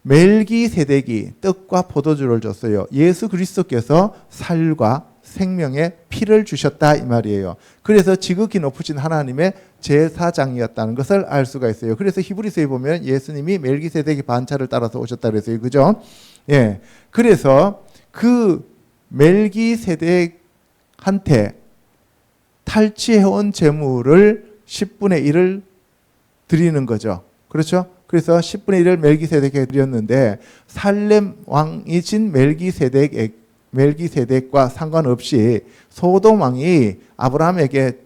멜기세덱이 떡과 포도주를 줬어요. 예수 그리스도께서 살과 생명의 피를 주셨다 이 말이에요. 그래서 지극히 높으신 하나님의 제사장이었다는 것을 알 수가 있어요. 그래서 히브리서에 보면 예수님이 멜기세덱의 반차를 따라서 오셨다 그랬어요. 그죠? 예. 그래서 그 멜기세덱한테 탈취해온 재물을 10분의 1을 드리는 거죠. 그렇죠? 그래서 10분의 1을 멜기세덱에게 드렸는데 살렘 왕이신 멜기세덱과 상관없이 소돔 왕이 아브라함에게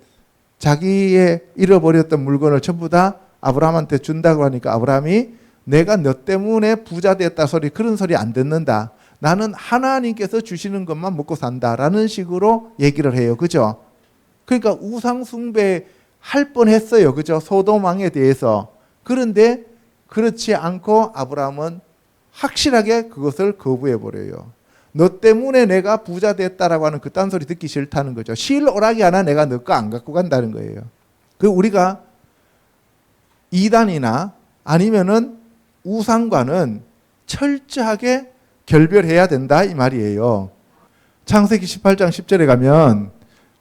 자기의 잃어버렸던 물건을 전부 다 아브라함한테 준다고 하니까 아브라함이 내가 너 때문에 부자 됐다 소리 그런 소리 안 듣는다. 나는 하나님께서 주시는 것만 먹고 산다라는 식으로 얘기를 해요. 그죠? 그러니까 우상 숭배 할 뻔했어요. 그죠? 소돔 왕에 대해서. 그런데 그렇지 않고 아브라함은 확실하게 그것을 거부해 버려요. 너 때문에 내가 부자 됐다라고 하는 그딴 소리 듣기 싫다는 거죠. 실 오락이 하나 내가 너 거 안 갖고 간다는 거예요. 그 우리가 이단이나 아니면은 우상과는 철저하게 결별해야 된다 이 말이에요. 창세기 18장 10절에 가면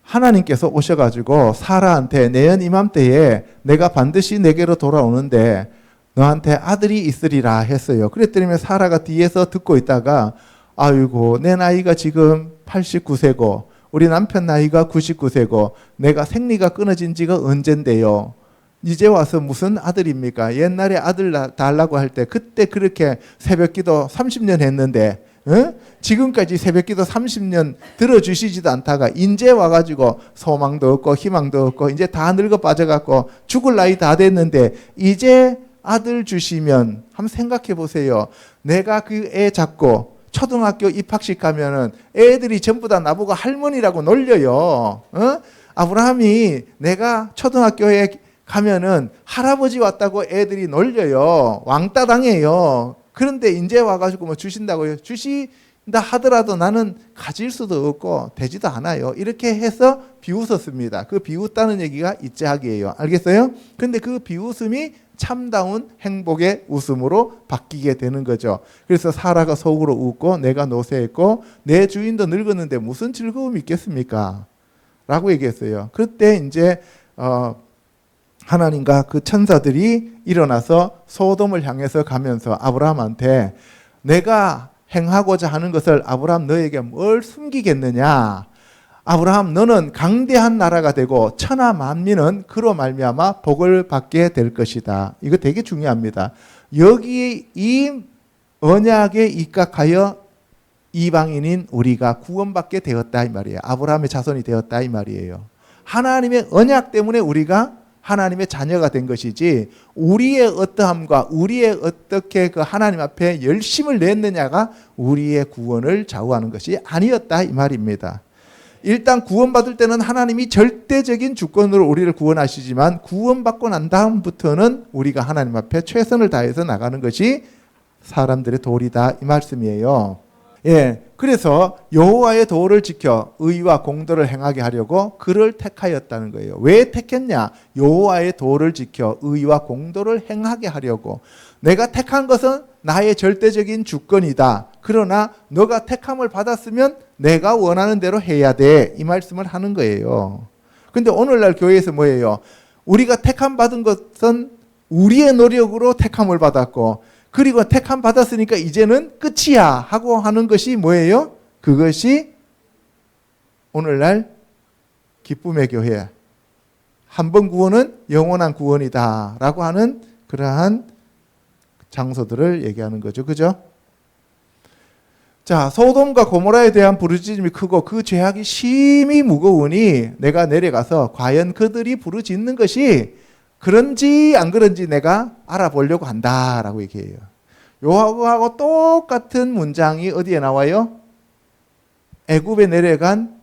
하나님께서 오셔가지고 사라한테 내년 이맘때에 내가 반드시 내게로 돌아오는데 너한테 아들이 있으리라 했어요. 그랬더니 사라가 뒤에서 듣고 있다가 아이고 내 나이가 지금 89세고 우리 남편 나이가 99세고 내가 생리가 끊어진 지가 언젠데요. 이제 와서 무슨 아들입니까? 옛날에 아들 달라고 할 때 그때 그렇게 새벽기도 30년 했는데 지금까지 새벽기도 30년 들어주시지도 않다가 이제 와가지고 소망도 없고 희망도 없고 이제 다 늙어 빠져갖고 죽을 나이 다 됐는데 이제 아들 주시면 한번 생각해 보세요. 내가 그 애 잡고 초등학교 입학식 가면은 애들이 전부 다 나보고 할머니라고 놀려요. 아브라함이 내가 초등학교에 가면은 할아버지 왔다고 애들이 놀려요. 왕따 당해요. 그런데 이제 와가지고 뭐 주신다고요. 주신다 하더라도 나는 가질 수도 없고 되지도 않아요. 이렇게 해서 비웃었습니다. 그 비웃다는 얘기가 이자학이에요. 알겠어요? 근데 그 비웃음이 참다운 행복의 웃음으로 바뀌게 되는 거죠. 그래서 사라가 속으로 웃고 내가 노쇠했고 내 주인도 늙었는데 무슨 즐거움이 있겠습니까? 라고 얘기했어요. 그때 이제 하나님과 그 천사들이 일어나서 소돔을 향해서 가면서 아브라함한테 내가 행하고자 하는 것을 아브라함 너에게 뭘 숨기겠느냐? 아브라함 너는 강대한 나라가 되고 천하 만민은 그로 말미암아 복을 받게 될 것이다. 이거 되게 중요합니다. 여기 이 언약에 입각하여 이방인인 우리가 구원받게 되었다 이 말이에요. 아브라함의 자손이 되었다 이 말이에요. 하나님의 언약 때문에 우리가 하나님의 자녀가 된 것이지 우리의 어떠함과 우리의 어떻게 그 하나님 앞에 열심을 냈느냐가 우리의 구원을 좌우하는 것이 아니었다 이 말입니다. 일단 구원받을 때는 하나님이 절대적인 주권으로 우리를 구원하시지만 구원받고 난 다음부터는 우리가 하나님 앞에 최선을 다해서 나가는 것이 사람들의 도리다 이 말씀이에요. 예, 그래서 여호와의 도를 지켜 의와 공도를 행하게 하려고 그를 택하였다는 거예요. 왜 택했냐? 여호와의 도를 지켜 의와 공도를 행하게 하려고. 내가 택한 것은 나의 절대적인 주권이다. 그러나 너가 택함을 받았으면 내가 원하는 대로 해야 돼. 이 말씀을 하는 거예요. 근데 오늘날 교회에서 뭐예요? 우리가 택함 받은 것은 우리의 노력으로 택함을 받았고 그리고 택함 받았으니까 이제는 끝이야 하고 하는 것이 뭐예요? 그것이 오늘날 기쁨의 교회. 한 번 구원은 영원한 구원이다 라고 하는 그러한 장소들을 얘기하는 거죠. 그죠? 자, 소돔과 고모라에 대한 부르짖음이 크고 그 죄악이 심히 무거우니 내가 내려가서 과연 그들이 부르짖는 것이 그런지 안 그런지 내가 알아보려고 한다라고 얘기해요. 요하고 똑같은 문장이 어디에 나와요? 애굽에 내려간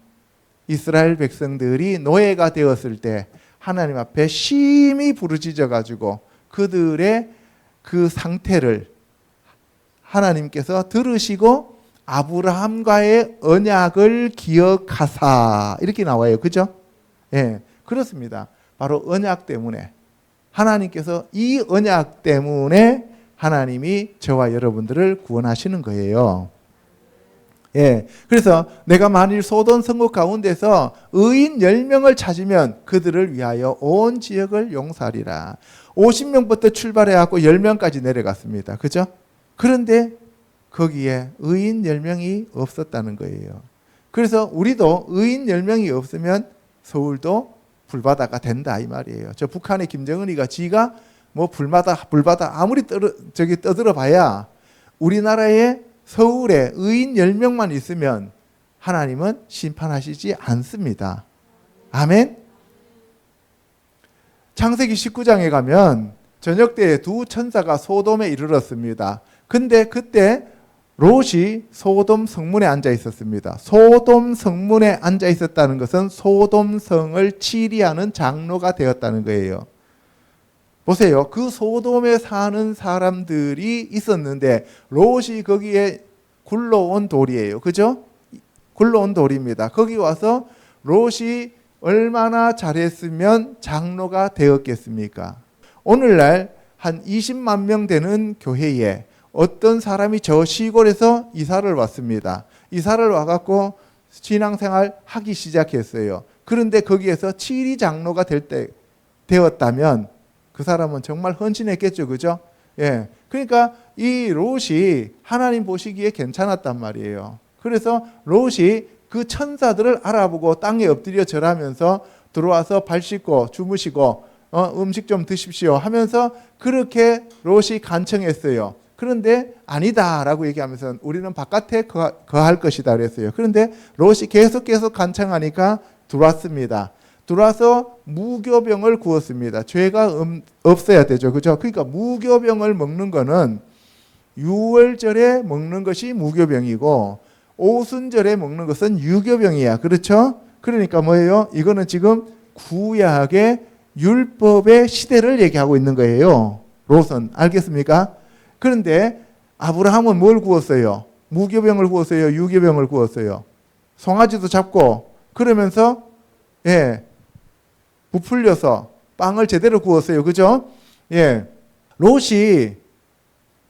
이스라엘 백성들이 노예가 되었을 때 하나님 앞에 심히 부르짖어 가지고 그들의 그 상태를 하나님께서 들으시고 아브라함과의 언약을 기억하사 이렇게 나와요. 그죠? 예, 그렇습니다. 바로 언약 때문에 하나님께서 이 언약 때문에 하나님이 저와 여러분들을 구원하시는 거예요. 예, 그래서 내가 만일 소돔 성읍 가운데서 의인 10명을 찾으면 그들을 위하여 온 지역을 용서하리라. 50명부터 출발해갖고 10명까지 내려갔습니다. 그죠? 그런데 거기에 의인 10명이 없었다는 거예요. 그래서 우리도 의인 10명이 없으면 서울도 불바다가 된다 이 말이에요. 저 북한의 김정은이가 지가 뭐 불바다 아무리 떠들어 봐야 우리나라에 서울에 의인 10명만 있으면 하나님은 심판하시지 않습니다. 아멘. 창세기 19장에 가면 저녁 때에 두 천사가 소돔에 이르렀습니다. 근데 그때 롯이 소돔 성문에 앉아 있었습니다. 소돔 성문에 앉아 있었다는 것은 소돔 성을 치리하는 장로가 되었다는 거예요. 보세요. 그 소돔에 사는 사람들이 있었는데 롯이 거기에 굴러온 돌이에요. 그죠? 굴러온 돌입니다. 거기 와서 롯이 얼마나 잘했으면 장로가 되었겠습니까? 오늘날 한 20만 명 되는 교회에 어떤 사람이 저 시골에서 이사를 왔습니다. 이사를 와갖고 신앙생활 하기 시작했어요. 그런데 거기에서 7위 장로가 되었다면 그 사람은 정말 헌신했겠죠. 그죠? 예. 그러니까 이 롯이 하나님 보시기에 괜찮았단 말이에요. 그래서 롯이 그 천사들을 알아보고 땅에 엎드려 절하면서 들어와서 발 씻고 주무시고 음식 좀 드십시오 하면서 그렇게 롯이 간청했어요. 그런데 아니다라고 얘기하면서 우리는 바깥에 거할 것이다 그랬어요. 그런데 롯이 계속 간청하니까 들어왔습니다. 들어와서 무교병을 구웠습니다. 죄가 없어야 되죠. 그죠? 그러니까 무교병을 먹는 거는 유월절에 먹는 것이 무교병이고 오순절에 먹는 것은 유교병이야. 그렇죠? 그러니까 뭐예요? 이거는 지금 구약의 율법의 시대를 얘기하고 있는 거예요. 롯은. 알겠습니까? 그런데 아브라함은 뭘 구웠어요? 무교병을 구웠어요? 유교병을 구웠어요? 송아지도 잡고 그러면서 부풀려서 빵을 제대로 구웠어요. 그죠? 롯이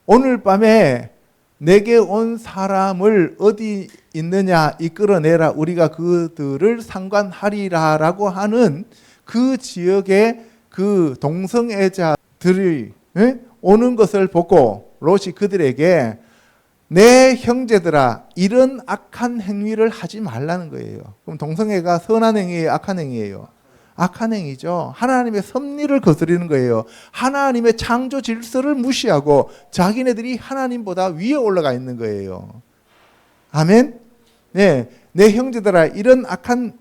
오늘 밤에 내게 온 사람을 어디 있느냐 이끌어내라 우리가 그들을 상관하리라 라고 하는 그 지역의 그 동성애자들이 오는 것을 보고 롯이 그들에게 내 형제들아 이런 악한 행위를 하지 말라는 거예요. 그럼 동성애가 선한 행위예요? 악한 행위예요? 악한 행위죠. 하나님의 섭리를 거스르는 거예요. 하나님의 창조 질서를 무시하고 자기네들이 하나님보다 위에 올라가 있는 거예요. 아멘? 네, 내 형제들아 이런 악한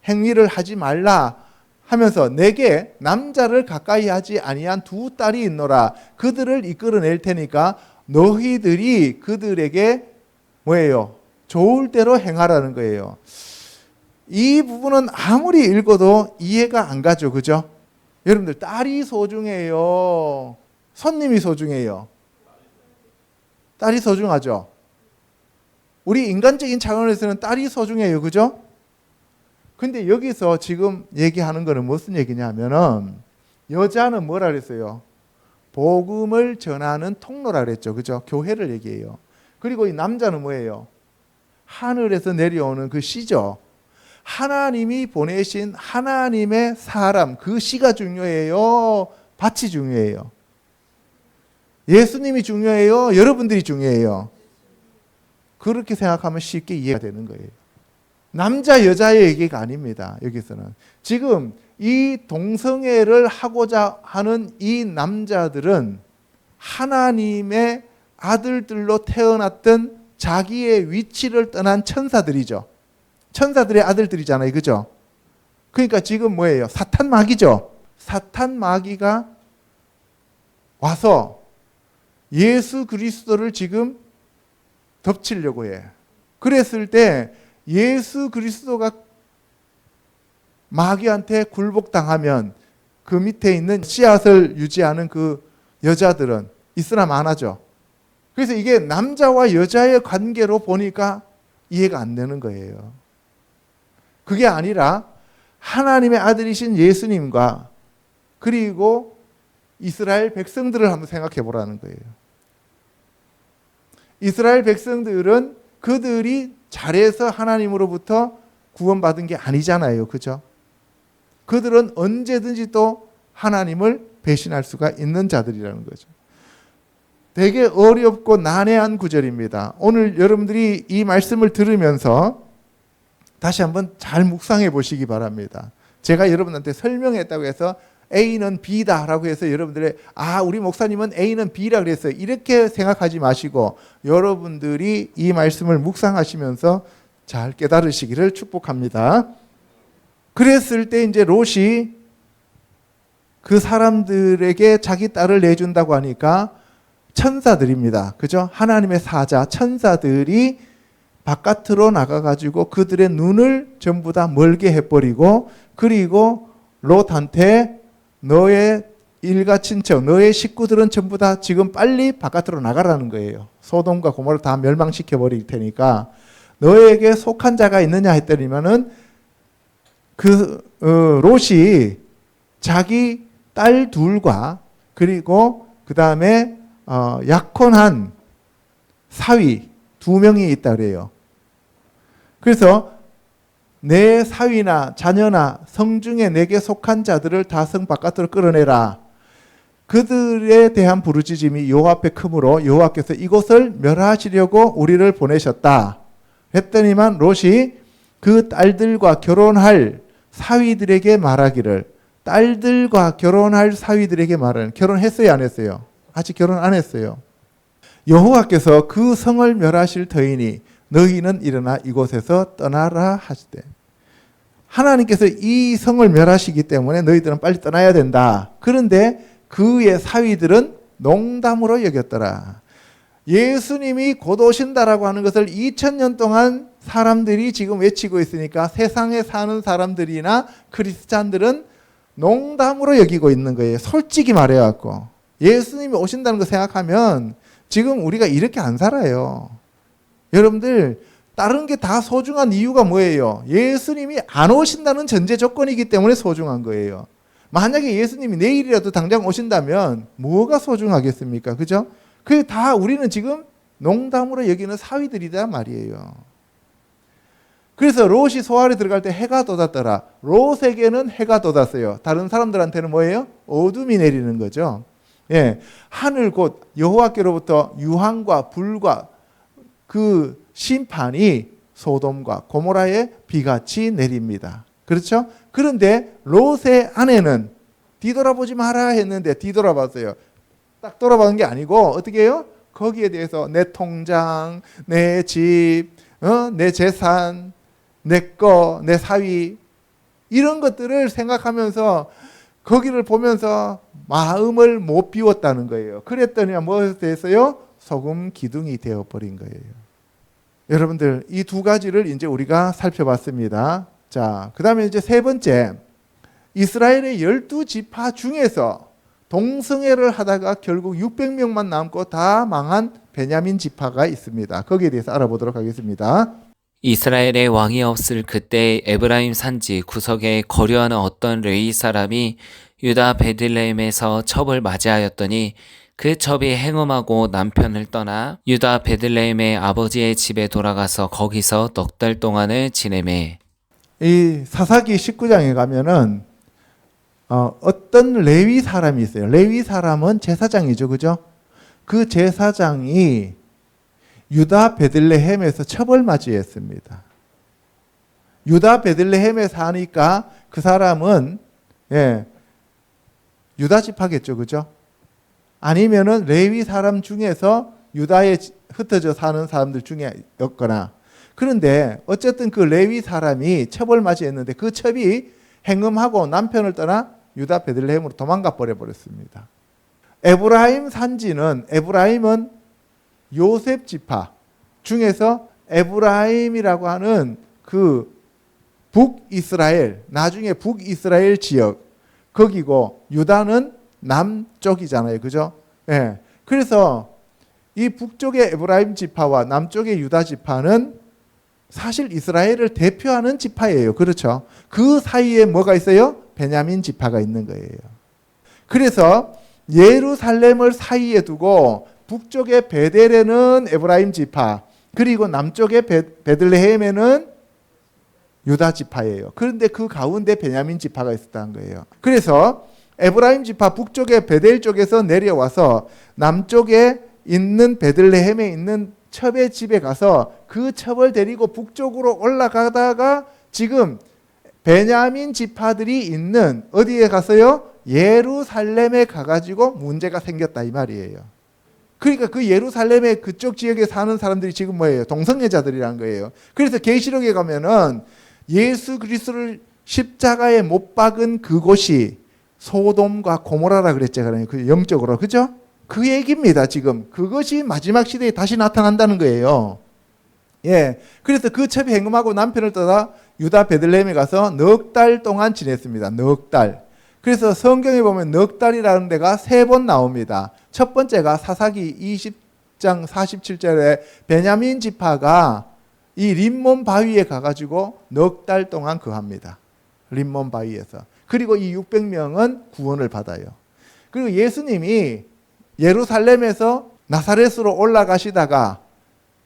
행위를 하지 말라 하면서 내게 남자를 가까이 하지 아니한 두 딸이 있노라. 그들을 이끌어낼 테니까 너희들이 그들에게 뭐예요? 좋을 대로 행하라는 거예요. 이 부분은 아무리 읽어도 이해가 안 가죠. 그죠? 여러분들 딸이 소중해요? 손님이 소중해요? 딸이 소중하죠? 우리 인간적인 차원에서는 딸이 소중해요. 그죠? 근데 여기서 지금 얘기하는 거는 무슨 얘기냐면은 여자는 뭐라 그랬어요? 복음을 전하는 통로라 그랬죠. 그죠? 교회를 얘기해요. 그리고 이 남자는 뭐예요? 하늘에서 내려오는 그 씨죠. 하나님이 보내신 하나님의 사람, 그 씨가 중요해요? 밭이 중요해요? 예수님이 중요해요? 여러분들이 중요해요? 그렇게 생각하면 쉽게 이해가 되는 거예요. 남자 여자의 얘기가 아닙니다. 여기서는 지금 이 동성애를 하고자 하는 이 남자들은 하나님의 아들들로 태어났던 자기의 위치를 떠난 천사들이죠. 천사들의 아들들이잖아요. 그죠? 그러니까 지금 뭐예요? 사탄 마귀죠. 사탄 마귀가 와서 예수 그리스도를 지금 덮치려고 해. 그랬을 때 예수 그리스도가 마귀한테 굴복당하면 그 밑에 있는 씨앗을 유지하는 그 여자들은 이스라엘 안 하죠. 그래서 이게 남자와 여자의 관계로 보니까 이해가 안 되는 거예요. 그게 아니라 하나님의 아들이신 예수님과 그리고 이스라엘 백성들을 한번 생각해 보라는 거예요. 이스라엘 백성들은 그들이 잘해서 하나님으로부터 구원받은 게 아니잖아요. 그죠? 그들은 언제든지 또 하나님을 배신할 수가 있는 자들이라는 거죠. 되게 어렵고 난해한 구절입니다. 오늘 여러분들이 이 말씀을 들으면서 다시 한번 잘 묵상해 보시기 바랍니다. 제가 여러분한테 설명했다고 해서 A는 B다라고 해서 여러분들의 우리 목사님은 A는 B라 그랬어요. 이렇게 생각하지 마시고 여러분들이 이 말씀을 묵상하시면서 잘 깨달으시기를 축복합니다. 그랬을 때 이제 롯이 그 사람들에게 자기 딸을 내준다고 하니까 천사들입니다. 그죠? 하나님의 사자 천사들이 바깥으로 나가가지고 그들의 눈을 전부 다 멀게 해버리고 그리고 롯한테 너의 일가 친척, 너의 식구들은 전부 다 지금 빨리 바깥으로 나가라는 거예요. 소돔과 고모를 다 멸망시켜 버릴 테니까 너에게 속한 자가 있느냐 했더니만은 롯이 자기 딸 둘과 그리고 그 다음에 약혼한 사위 2명이 있다 그래요. 그래서 내 사위나 자녀나 성중에 내게 속한 자들을 다 성 바깥으로 끌어내라. 그들에 대한 부르짖음이 여호와 앞에 크므로 여호와께서 이곳을 멸하시려고 우리를 보내셨다. 했더니만 롯이 그 딸들과 결혼할 사위들에게 말하기를, 딸들과 결혼할 사위들에게 말하는, 결혼했어요 안 했어요? 아직 결혼 안 했어요. 여호와께서 그 성을 멸하실 터이니 너희는 일어나 이곳에서 떠나라 하시되, 하나님께서 이 성을 멸하시기 때문에 너희들은 빨리 떠나야 된다. 그런데 그의 사위들은 농담으로 여겼더라. 예수님이 곧 오신다라고 하는 것을 2000년 동안 사람들이 지금 외치고 있으니까 세상에 사는 사람들이나 크리스찬들은 농담으로 여기고 있는 거예요. 솔직히 말해갖고. 예수님이 오신다는 거 생각하면 지금 우리가 이렇게 안 살아요. 여러분들, 다른 게 다 소중한 이유가 뭐예요? 예수님이 안 오신다는 전제 조건이기 때문에 소중한 거예요. 만약에 예수님이 내일이라도 당장 오신다면 뭐가 소중하겠습니까? 그죠? 그게 다 우리는 지금 농담으로 여기는 사위들이다 말이에요. 그래서 롯이 소알에 들어갈 때 해가 돋았더라. 롯에게는 해가 돋았어요. 다른 사람들한테는 뭐예요? 어둠이 내리는 거죠. 예, 하늘 곧 여호와께로부터 유황과 불과 그 심판이 소돔과 고모라에 비같이 내립니다. 그렇죠? 그런데 롯의 아내는 뒤돌아보지 마라 했는데 뒤돌아봤어요. 딱 돌아보는 게 아니고 어떻게 해요? 거기에 대해서 내 통장, 내 집, 내 재산, 내 거, 내 사위, 이런 것들을 생각하면서 거기를 보면서 마음을 못 비웠다는 거예요. 그랬더니 무엇이 됐어요? 소금 기둥이 되어버린 거예요. 여러분들, 이 두 가지를 이제 우리가 살펴봤습니다. 자, 그 다음에 이제 세 번째, 이스라엘의 12지파 중에서 동성애를 하다가 결국 600명만 남고 다 망한 베냐민 지파가 있습니다. 거기에 대해서 알아보도록 하겠습니다. 이스라엘의 왕이 없을 그때 에브라임 산지 구석에 거류하는 어떤 레위 사람이 유다 베들레헴에서 첩을 맞이하였더니 그 첩이 행음하고 남편을 떠나 유다 베들레헴의 아버지의 집에 돌아가서 거기서 넉 달 동안을 지내매. 이 사사기 19장에 가면은 어떤 레위 사람이 있어요. 레위 사람은 제사장이죠, 그죠? 그 제사장이 유다 베들레헴에서 첩을 맞이했습니다. 유다 베들레헴에 사니까 그 사람은 유다 지파겠죠, 그죠? 아니면은 레위 사람 중에서 유다에 흩어져 사는 사람들 중에였거나. 그런데 어쨌든 그 레위 사람이 첩을 맞이했는데 그 첩이 행음하고 남편을 떠나 유다 베들레헴으로 도망가 버렸습니다. 에브라임 산지는, 에브라임은 요셉 지파 중에서 에브라임이라고 하는 그 북이스라엘, 나중에 북이스라엘 지역, 거기고 유다는 남쪽이잖아요. 그죠? 예. 그래서 이 북쪽의 에브라임 지파와 남쪽의 유다 지파는 사실 이스라엘을 대표하는 지파예요. 그렇죠? 그 사이에 뭐가 있어요? 베냐민 지파가 있는 거예요. 그래서 예루살렘을 사이에 두고 북쪽의 베델에는 에브라임 지파, 그리고 남쪽의 베들레헴에는 유다 지파예요. 그런데 그 가운데 베냐민 지파가 있었다는 거예요. 그래서 에브라임 지파 북쪽의 베델 쪽에서 내려와서 남쪽에 있는 베들레헴에 있는 첩의 집에 가서 그 첩을 데리고 북쪽으로 올라가다가 지금 베냐민 지파들이 있는 어디에 갔어요? 예루살렘에 가가지고 문제가 생겼다 이 말이에요. 그러니까 그 예루살렘의 그쪽 지역에 사는 사람들이 지금 뭐예요? 동성애자들이란 거예요. 그래서 계시록에 가면은 예수 그리스도를 십자가에 못 박은 그곳이 소돔과 고모라라 그랬잖아요. 그 영적으로. 그죠? 그 얘기입니다, 지금. 그것이 마지막 시대에 다시 나타난다는 거예요. 예. 그래서 그 첩이 행음하고 남편을 떠나 유다 베들레헴에 가서 넉 달 동안 지냈습니다. 넉 달. 그래서 성경에 보면 넉 달이라는 데가 3번 나옵니다. 첫 번째가 사사기 20장 47절에 베냐민 지파가 이 림몬 바위에 가가지고 넉 달 동안 거합니다. 림몬 바위에서. 그리고 이 600명은 구원을 받아요. 그리고 예수님이 예루살렘에서 나사렛으로 올라가시다가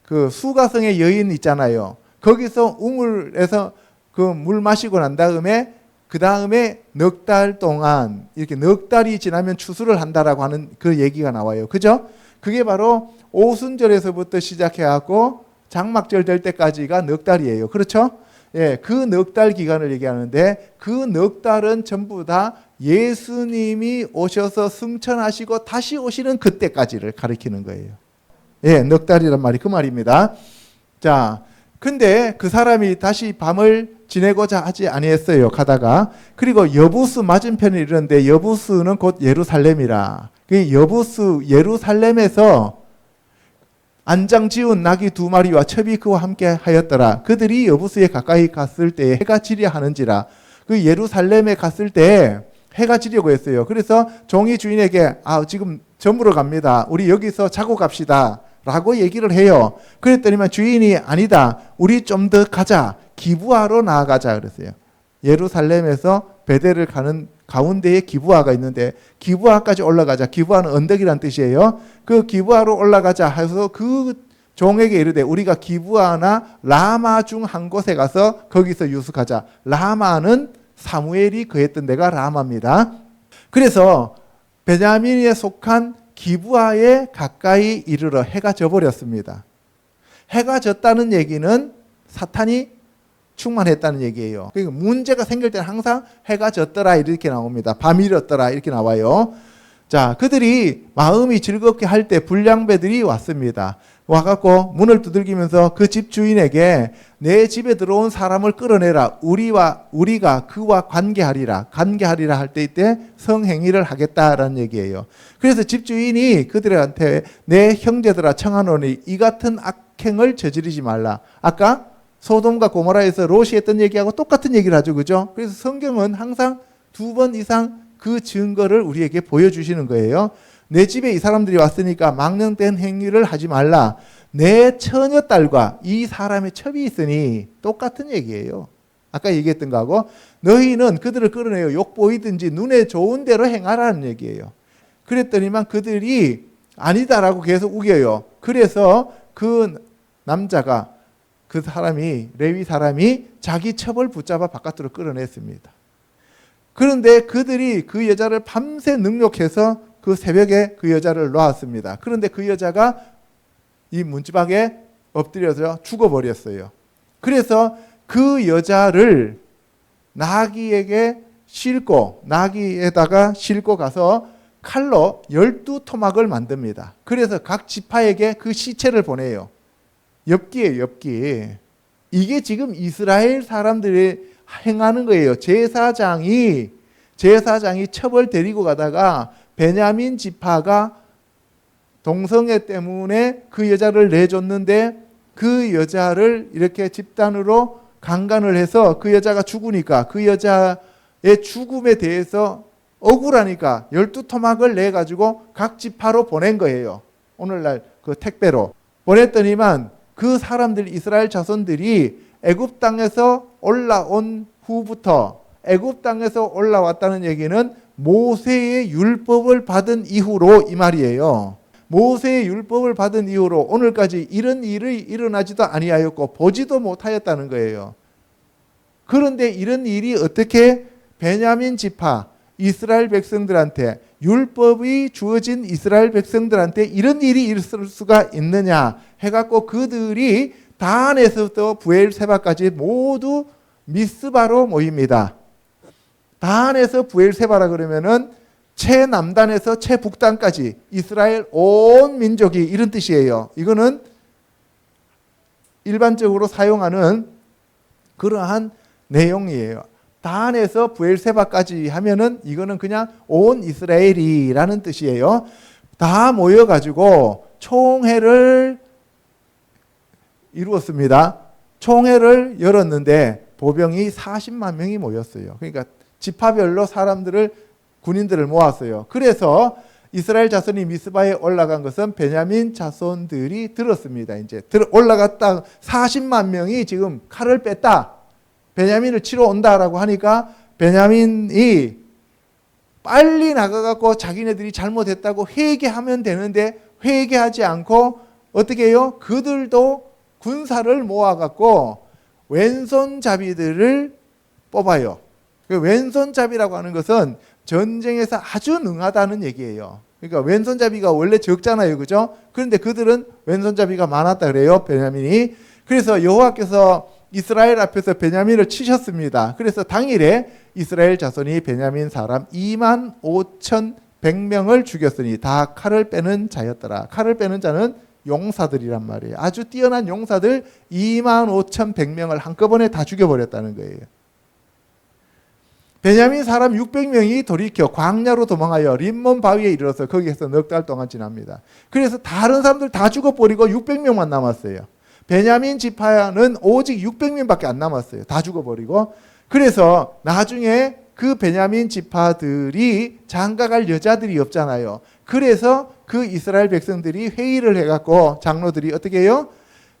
그 수가성의 여인 있잖아요. 거기서 우물에서 그 물 마시고 난 다음에 그 다음에 넉 달 동안 이렇게 넉 달이 지나면 추수를 한다라고 하는 그 얘기가 나와요. 그죠? 그게 바로 오순절에서부터 시작해갖고 장막절 될 때까지가 넉 달이에요. 그렇죠? 예, 그 넉 달 기간을 얘기하는데 그 넉 달은 전부 다 예수님이 오셔서 승천하시고 다시 오시는 그때까지를 가리키는 거예요. 예, 넉 달이란 말이 그 말입니다. 자, 근데 그 사람이 다시 밤을 지내고자 하지 아니했어요. 가다가. 그리고 여부스 맞은편에 이르는데 여부스는 곧 예루살렘이라. 그 여부스 예루살렘에서 안장 지운 낙이 2마리와 첩이 그와 함께 하였더라. 그들이 여부스에 가까이 갔을 때에 해가 지려 하는지라. 그 예루살렘에 갔을 때 해가 지려고 했어요. 그래서 종이 주인에게 지금 저물어 갑니다. 우리 여기서 자고 갑시다. 라고 얘기를 해요. 그랬더니만 주인이 아니다. 우리 좀 더 가자. 기브아로 나아가자 그랬어요. 예루살렘에서 베델을 가는 가운데에 기브아가 있는데 기브아까지 올라가자. 기브아는 언덕이란 뜻이에요. 그 기브아로 올라가자 해서 그 종에게 이르되 우리가 기브아나 라마 중 한 곳에 가서 거기서 유숙하자. 라마는 사무엘이 거했던 데가 라마입니다. 그래서 베냐민에 속한 기브아에 가까이 이르러 해가 져버렸습니다. 해가 졌다는 얘기는 사탄이 충만했다는 얘기예요. 그러니까 문제가 생길 때는 항상 해가 졌더라 이렇게 나옵니다. 밤이 일었더라 이렇게 나와요. 자, 그들이 마음이 즐겁게 할 때 불량배들이 왔습니다. 와갖고 문을 두들기면서 그 집 주인에게 내 집에 들어온 사람을 끌어내라. 우리가 그와 관계하리라 할 때 이때 성행위를 하겠다라는 얘기예요. 그래서 집 주인이 그들한테 내 형제들아 청하노니 이 같은 악행을 저지르지 말라. 아까 소돔과 고모라에서 롯이 했던 얘기하고 똑같은 얘기를 하죠. 그죠? 그래서 성경은 항상 2번 이상 그 증거를 우리에게 보여주시는 거예요. 내 집에 이 사람들이 왔으니까 망령된 행위를 하지 말라. 내 처녀딸과 이 사람의 첩이 있으니 똑같은 얘기예요. 아까 얘기했던 거하고 너희는 그들을 끌어내어 욕보이든지 눈에 좋은 대로 행하라는 얘기예요. 그랬더니만 그들이 아니다라고 계속 우겨요. 그래서 그 남자가 그 사람이 레위 사람이 자기 첩을 붙잡아 바깥으로 끌어냈습니다. 그런데 그들이 그 여자를 밤새 능욕해서 그 새벽에 그 여자를 놓았습니다. 그런데 그 여자가 이 문지방에 엎드려서 죽어버렸어요. 그래서 그 여자를 나귀에다가 싣고 가서 칼로 12토막을 만듭니다. 그래서 각 지파에게 그 시체를 보내요. 엽기예요, 엽기. 이게 지금 이스라엘 사람들이 행하는 거예요. 제사장이 첩을 데리고 가다가 베냐민 지파가 동성애 때문에 그 여자를 내줬는데 그 여자를 이렇게 집단으로 강간을 해서 그 여자가 죽으니까 그 여자의 죽음에 대해서 억울하니까 12토막을 내가지고 각 지파로 보낸 거예요. 오늘날 그 택배로. 보냈더니만 그 사람들 이스라엘 자손들이 애굽 땅에서 올라온 후부터 애굽 땅에서 올라왔다는 얘기는 모세의 율법을 받은 이후로 이 말이에요. 모세의 율법을 받은 이후로 오늘까지 이런 일이 일어나지도 아니하였고 보지도 못하였다는 거예요. 그런데 이런 일이 어떻게 베냐민 지파 이스라엘 백성들한테 율법이 주어진 이스라엘 백성들한테 이런 일이 있을 수가 있느냐 해갖고 그들이 다한에서부터 부엘세바까지 모두 미스바로 모입니다. 다한에서 부엘세바라 그러면은 최남단에서 최북단까지 이스라엘 온 민족이 이런 뜻이에요. 이거는 일반적으로 사용하는 그러한 내용이에요. 다한에서 부엘세바까지 하면은 이거는 그냥 온 이스라엘이라는 뜻이에요. 다 모여가지고 총회를 이루었습니다. 총회를 열었는데 보병이 40만 명이 모였어요. 그러니까 지파별로 군인들을 모았어요. 그래서 이스라엘 자손이 미스바에 올라간 것은 베냐민 자손들이 들었습니다. 이제 올라갔다 40만 명이 지금 칼을 뺐다. 베냐민을 치러 온다라고 하니까 베냐민이 빨리 나가갖고 자기네들이 잘못했다고 회개하면 되는데 회개하지 않고 어떻게 해요? 그들도 군사를 모아갖고 왼손잡이들을 뽑아요. 왼손잡이라고 하는 것은 전쟁에서 아주 능하다는 얘기예요. 그러니까 왼손잡이가 원래 적잖아요, 그죠? 그런데 그들은 왼손잡이가 많았다 그래요, 베냐민이. 그래서 여호와께서 이스라엘 앞에서 베냐민을 치셨습니다. 그래서 당일에 이스라엘 자손이 베냐민 사람 25,100명을 죽였으니 다 칼을 빼는 자였더라. 칼을 빼는 자는 용사들이란 말이에요. 아주 뛰어난 용사들 25,100명을 한꺼번에 다 죽여버렸다는 거예요. 베냐민 사람 600명이 돌이켜 광야로 도망하여 림몬 바위에 이르러서 거기에서 넉 달 동안 지납니다. 그래서 다른 사람들 다 죽어버리고 600명만 남았어요. 베냐민 지파는 오직 600명밖에 안 남았어요. 다 죽어버리고. 그래서 나중에 그 베냐민 지파들이 장가갈 여자들이 없잖아요. 그래서 그 이스라엘 백성들이 회의를 해갖고 장로들이 어떻게 해요?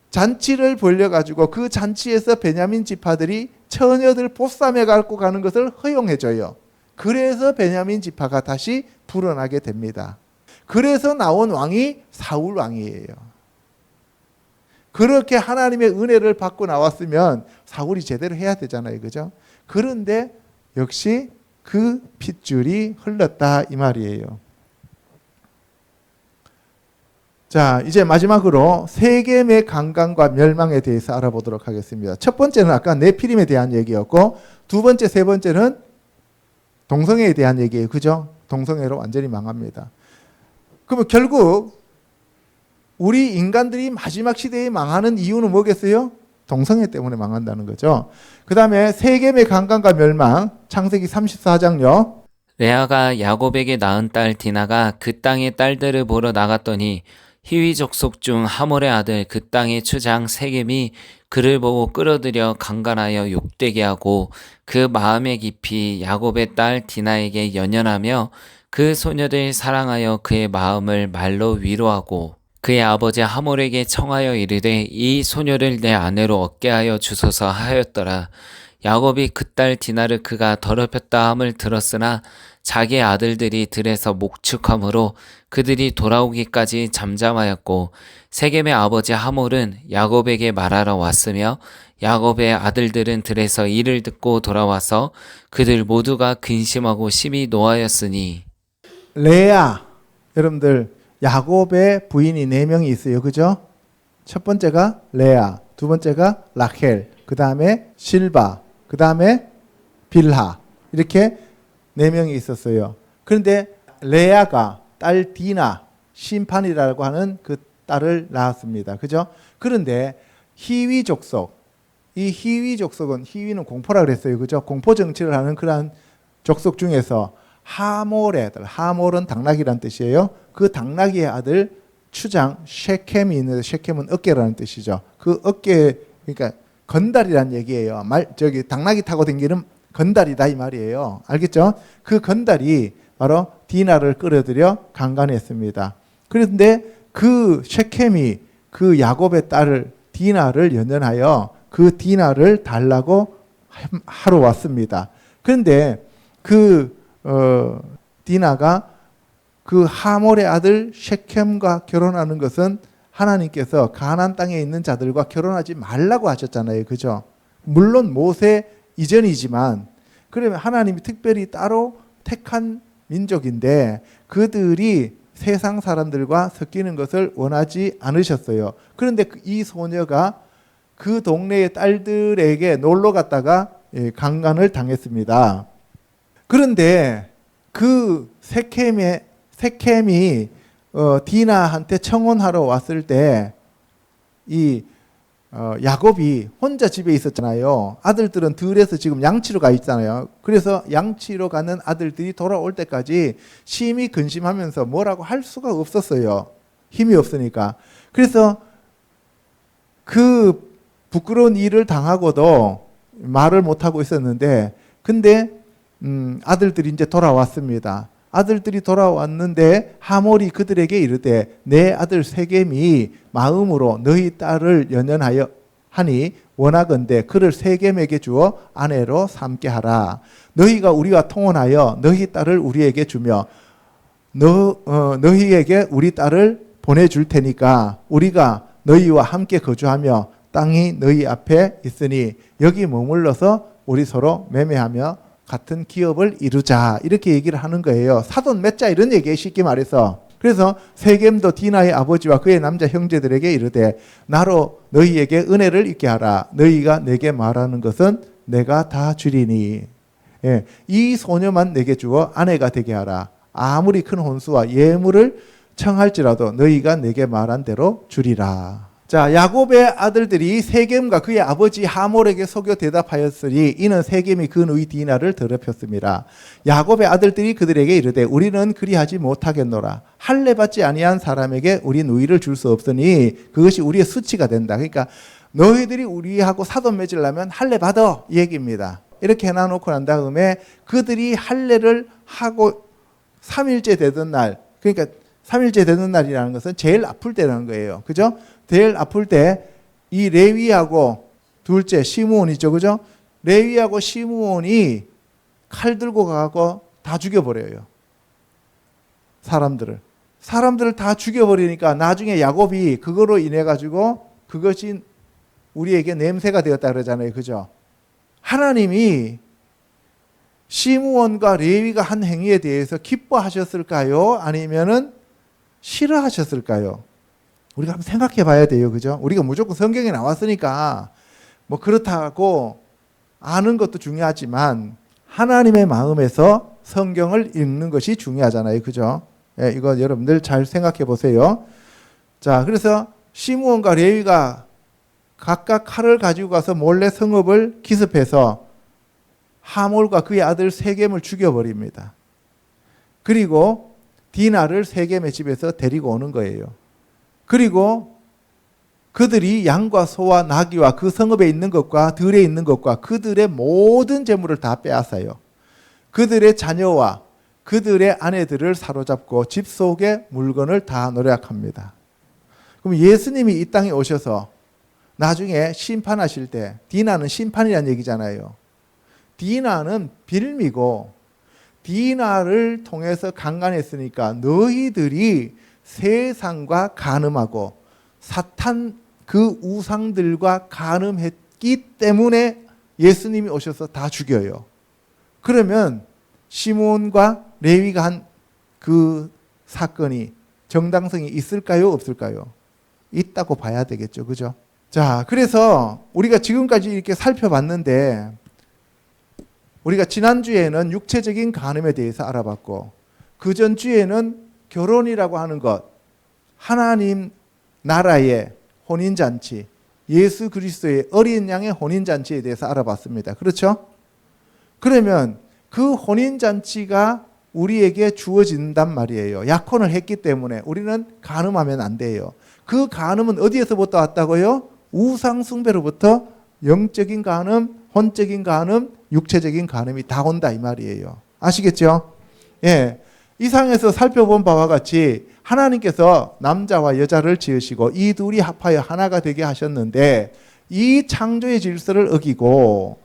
잔치를 벌려가지고 그 잔치에서 베냐민 지파들이 처녀들 보쌈에 갖고 가는 것을 허용해줘요. 그래서 베냐민 지파가 다시 불어나게 됩니다. 그래서 나온 왕이 사울 왕이에요. 그렇게 하나님의 은혜를 받고 나왔으면 사울이 제대로 해야 되잖아요. 그죠? 그런데 역시 그 핏줄이 흘렀다 이 말이에요. 자, 이제 마지막으로 세겜의 강간과 멸망에 대해서 알아보도록 하겠습니다. 첫 번째는 아까 네피림에 대한 얘기였고, 두 번째, 세 번째는 동성애에 대한 얘기예요. 그죠? 동성애로 완전히 망합니다. 그러면 결국 우리 인간들이 마지막 시대에 망하는 이유는 뭐겠어요? 동성애 때문에 망한다는 거죠. 그 다음에 세겜의 강간과 멸망, 창세기 34장요. 레아가 야곱에게 낳은 딸 디나가 그 땅의 딸들을 보러 나갔더니 히위 족속 중 하몰의 아들 그 땅의 추장 세겜이 그를 보고 끌어들여 강간하여 욕되게 하고 그 마음에 깊이 야곱의 딸 디나에게 연연하며 그 소녀들 사랑하여 그의 마음을 말로 위로하고 그의 아버지 하몰에게 청하여 이르되 이 소녀를 내 아내로 얻게 하여 주소서 하였더라. 야곱이 그 딸 디나를 그가 더럽혔다 함을 들었으나 자기의 아들들이 들에서 목축함으로 그들이 돌아오기까지 잠잠하였고 세겜의 아버지 하몰은 야곱에게 말하러 왔으며 야곱의 아들들은 들에서 이를 듣고 돌아와서 그들 모두가 근심하고 심히 노하였으니 레아, 여러분들 야곱의 부인이 4명이 있어요. 그죠? 첫 번째가 레아, 두 번째가 라켈, 그 다음에 실바, 그 다음에 빌하, 이렇게 4명이 있었어요. 그런데 레아가 딸 디나, 심판이라고 하는 그 딸을 낳았습니다. 그죠? 그런데 히위 족속, 이 히위 족속은, 히위는 공포라 그랬어요. 그죠? 공포 정치를 하는 그러한 족속 중에서 하몰의 아들, 하몰은 당나귀란 뜻이에요. 그 당나귀의 아들 추장 셰켐이 있는데 셰켐은 어깨라는 뜻이죠. 그 어깨, 그러니까 건달이란 얘기예요. 당나귀 타고 다니는 건달이다 이 말이에요. 알겠죠? 그 건달이 바로 디나를 끌어들여 강간했습니다. 그런데 그 셰켐이 그 야곱의 딸을 디나를 연연하여 그 디나를 달라고 하러 왔습니다. 그런데 디나가 그 하몰의 아들 셰켐과 결혼하는 것은 하나님께서 가나안 땅에 있는 자들과 결혼하지 말라고 하셨잖아요. 그죠? 물론 모세 이전이지만 그러면 하나님이 특별히 따로 택한 민족인데 그들이 세상 사람들과 섞이는 것을 원하지 않으셨어요. 그런데 이 소녀가 그 동네의 딸들에게 놀러 갔다가 강간을 당했습니다. 그런데 그 세켐이 디나한테 청혼하러 왔을 때 이 야곱이 혼자 집에 있었잖아요. 아들들은 들에서 지금 양치로 가 있잖아요. 그래서 양치로 가는 아들들이 돌아올 때까지 심히 근심하면서 뭐라고 할 수가 없었어요. 힘이 없으니까. 그래서 그 부끄러운 일을 당하고도 말을 못하고 있었는데 근데 아들들이 이제 돌아왔습니다. 아들들이 돌아왔는데 하몰이 그들에게 이르되 내 아들 세겜이 마음으로 너희 딸을 연연하여 하니 원하건대 그를 세겜에게 주어 아내로 삼게 하라. 너희가 우리와 통혼하여 너희 딸을 우리에게 주며 너희에게 우리 딸을 보내줄 테니까 우리가 너희와 함께 거주하며 땅이 너희 앞에 있으니 여기 머물러서 우리 서로 매매하며 같은 기업을 이루자. 이렇게 얘기를 하는 거예요. 사돈 맺자 이런 얘기에 쉽게 말해서. 그래서 세겜도 디나의 아버지와 그의 남자 형제들에게 이르되 나로 너희에게 은혜를 있게 하라. 너희가 내게 말하는 것은 내가 다 주리니 예, 이 소녀만 내게 주어 아내가 되게 하라. 아무리 큰 혼수와 예물을 청할지라도 너희가 내게 말한 대로 주리라. 자, 야곱의 아들들이 세겜과 그의 아버지 하몰에게 속여 대답하였으니 이는 세겜이 그 누이 디나를 더럽혔습니다. 야곱의 아들들이 그들에게 이르되 우리는 그리하지 못하겠노라. 할례 받지 아니한 사람에게 우리 누이를 줄 수 없으니 그것이 우리의 수치가 된다. 그러니까 너희들이 우리하고 사돈 맺으려면 할례 받아 이 얘기입니다. 이렇게 해놔놓고 난 다음에 그들이 할례를 하고 3일째 되던 날, 그러니까 3일째 되는 날이라는 것은 제일 아플 때라는 거예요. 그죠? 제일 아플 때 이 레위하고 둘째 시므온이죠. 그죠? 레위하고 시므온이 칼 들고 가고 다 죽여버려요. 사람들을 다 죽여버리니까 나중에 야곱이 그거로 인해 가지고 그것이 우리에게 냄새가 되었다 그러잖아요. 그죠? 하나님이 시므온과 레위가 한 행위에 대해서 기뻐하셨을까요? 아니면은 싫어하셨을까요? 우리가 한번 생각해 봐야 돼요. 그죠? 우리가 무조건 성경에 나왔으니까 뭐 그렇다고 아는 것도 중요하지만 하나님의 마음에서 성경을 읽는 것이 중요하잖아요. 그죠? 예, 이거 여러분들 잘 생각해 보세요. 자, 그래서 시므온과 레위가 각각 칼을 가지고 가서 몰래 성읍을 기습해서 하몰과 그의 아들 세겜을 죽여버립니다. 그리고 디나를 세겜의 집에서 데리고 오는 거예요. 그리고 그들이 양과 소와 나귀와 그 성읍에 있는 것과 들에 있는 것과 그들의 모든 재물을 다 빼앗아요. 그들의 자녀와 그들의 아내들을 사로잡고 집 속의 물건을 다 노략합니다. 그럼 예수님이 이 땅에 오셔서 나중에 심판하실 때 디나는 심판이라는 얘기잖아요. 디나는 빌미고 디나를 통해서 강간했으니까 너희들이 세상과 간음하고 사탄 그 우상들과 간음했기 때문에 예수님이 오셔서 다 죽여요. 그러면 시몬과 레위가 한 그 사건이 정당성이 있을까요? 없을까요? 있다고 봐야 되겠죠. 그죠? 자, 그래서 우리가 지금까지 이렇게 살펴봤는데 우리가 지난주에는 육체적인 간음에 대해서 알아봤고 그 전주에는 결혼이라고 하는 것, 하나님 나라의 혼인잔치, 예수 그리스도의 어린 양의 혼인잔치에 대해서 알아봤습니다. 그렇죠? 그러면 그 혼인잔치가 우리에게 주어진단 말이에요. 약혼을 했기 때문에 우리는 간음하면 안 돼요. 그 간음은 어디에서부터 왔다고요? 우상 숭배로부터 영적인 간음, 혼적인 간음, 육체적인 간음이 다 온다 이 말이에요. 아시겠죠? 예. 이 상에서 살펴본 바와 같이 하나님께서 남자와 여자를 지으시고 이 둘이 합하여 하나가 되게 하셨는데 이 창조의 질서를 어기고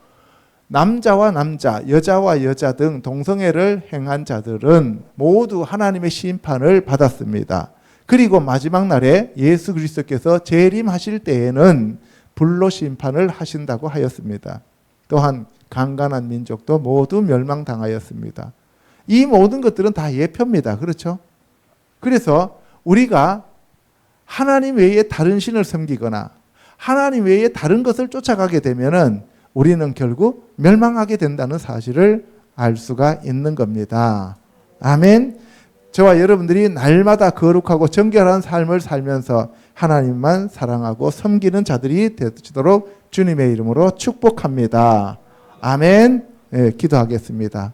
남자와 남자, 여자와 여자 등 동성애를 행한 자들은 모두 하나님의 심판을 받았습니다. 그리고 마지막 날에 예수 그리스도께서 재림하실 때에는 불로 심판을 하신다고 하였습니다. 또한 강간한 민족도 모두 멸망당하였습니다. 이 모든 것들은 다 예표입니다. 그렇죠? 그래서 우리가 하나님 외에 다른 신을 섬기거나 하나님 외에 다른 것을 쫓아가게 되면은 우리는 결국 멸망하게 된다는 사실을 알 수가 있는 겁니다. 아멘. 저와 여러분들이 날마다 거룩하고 정결한 삶을 살면서 하나님만 사랑하고 섬기는 자들이 되도록 주님의 이름으로 축복합니다. 아멘. 네, 기도하겠습니다.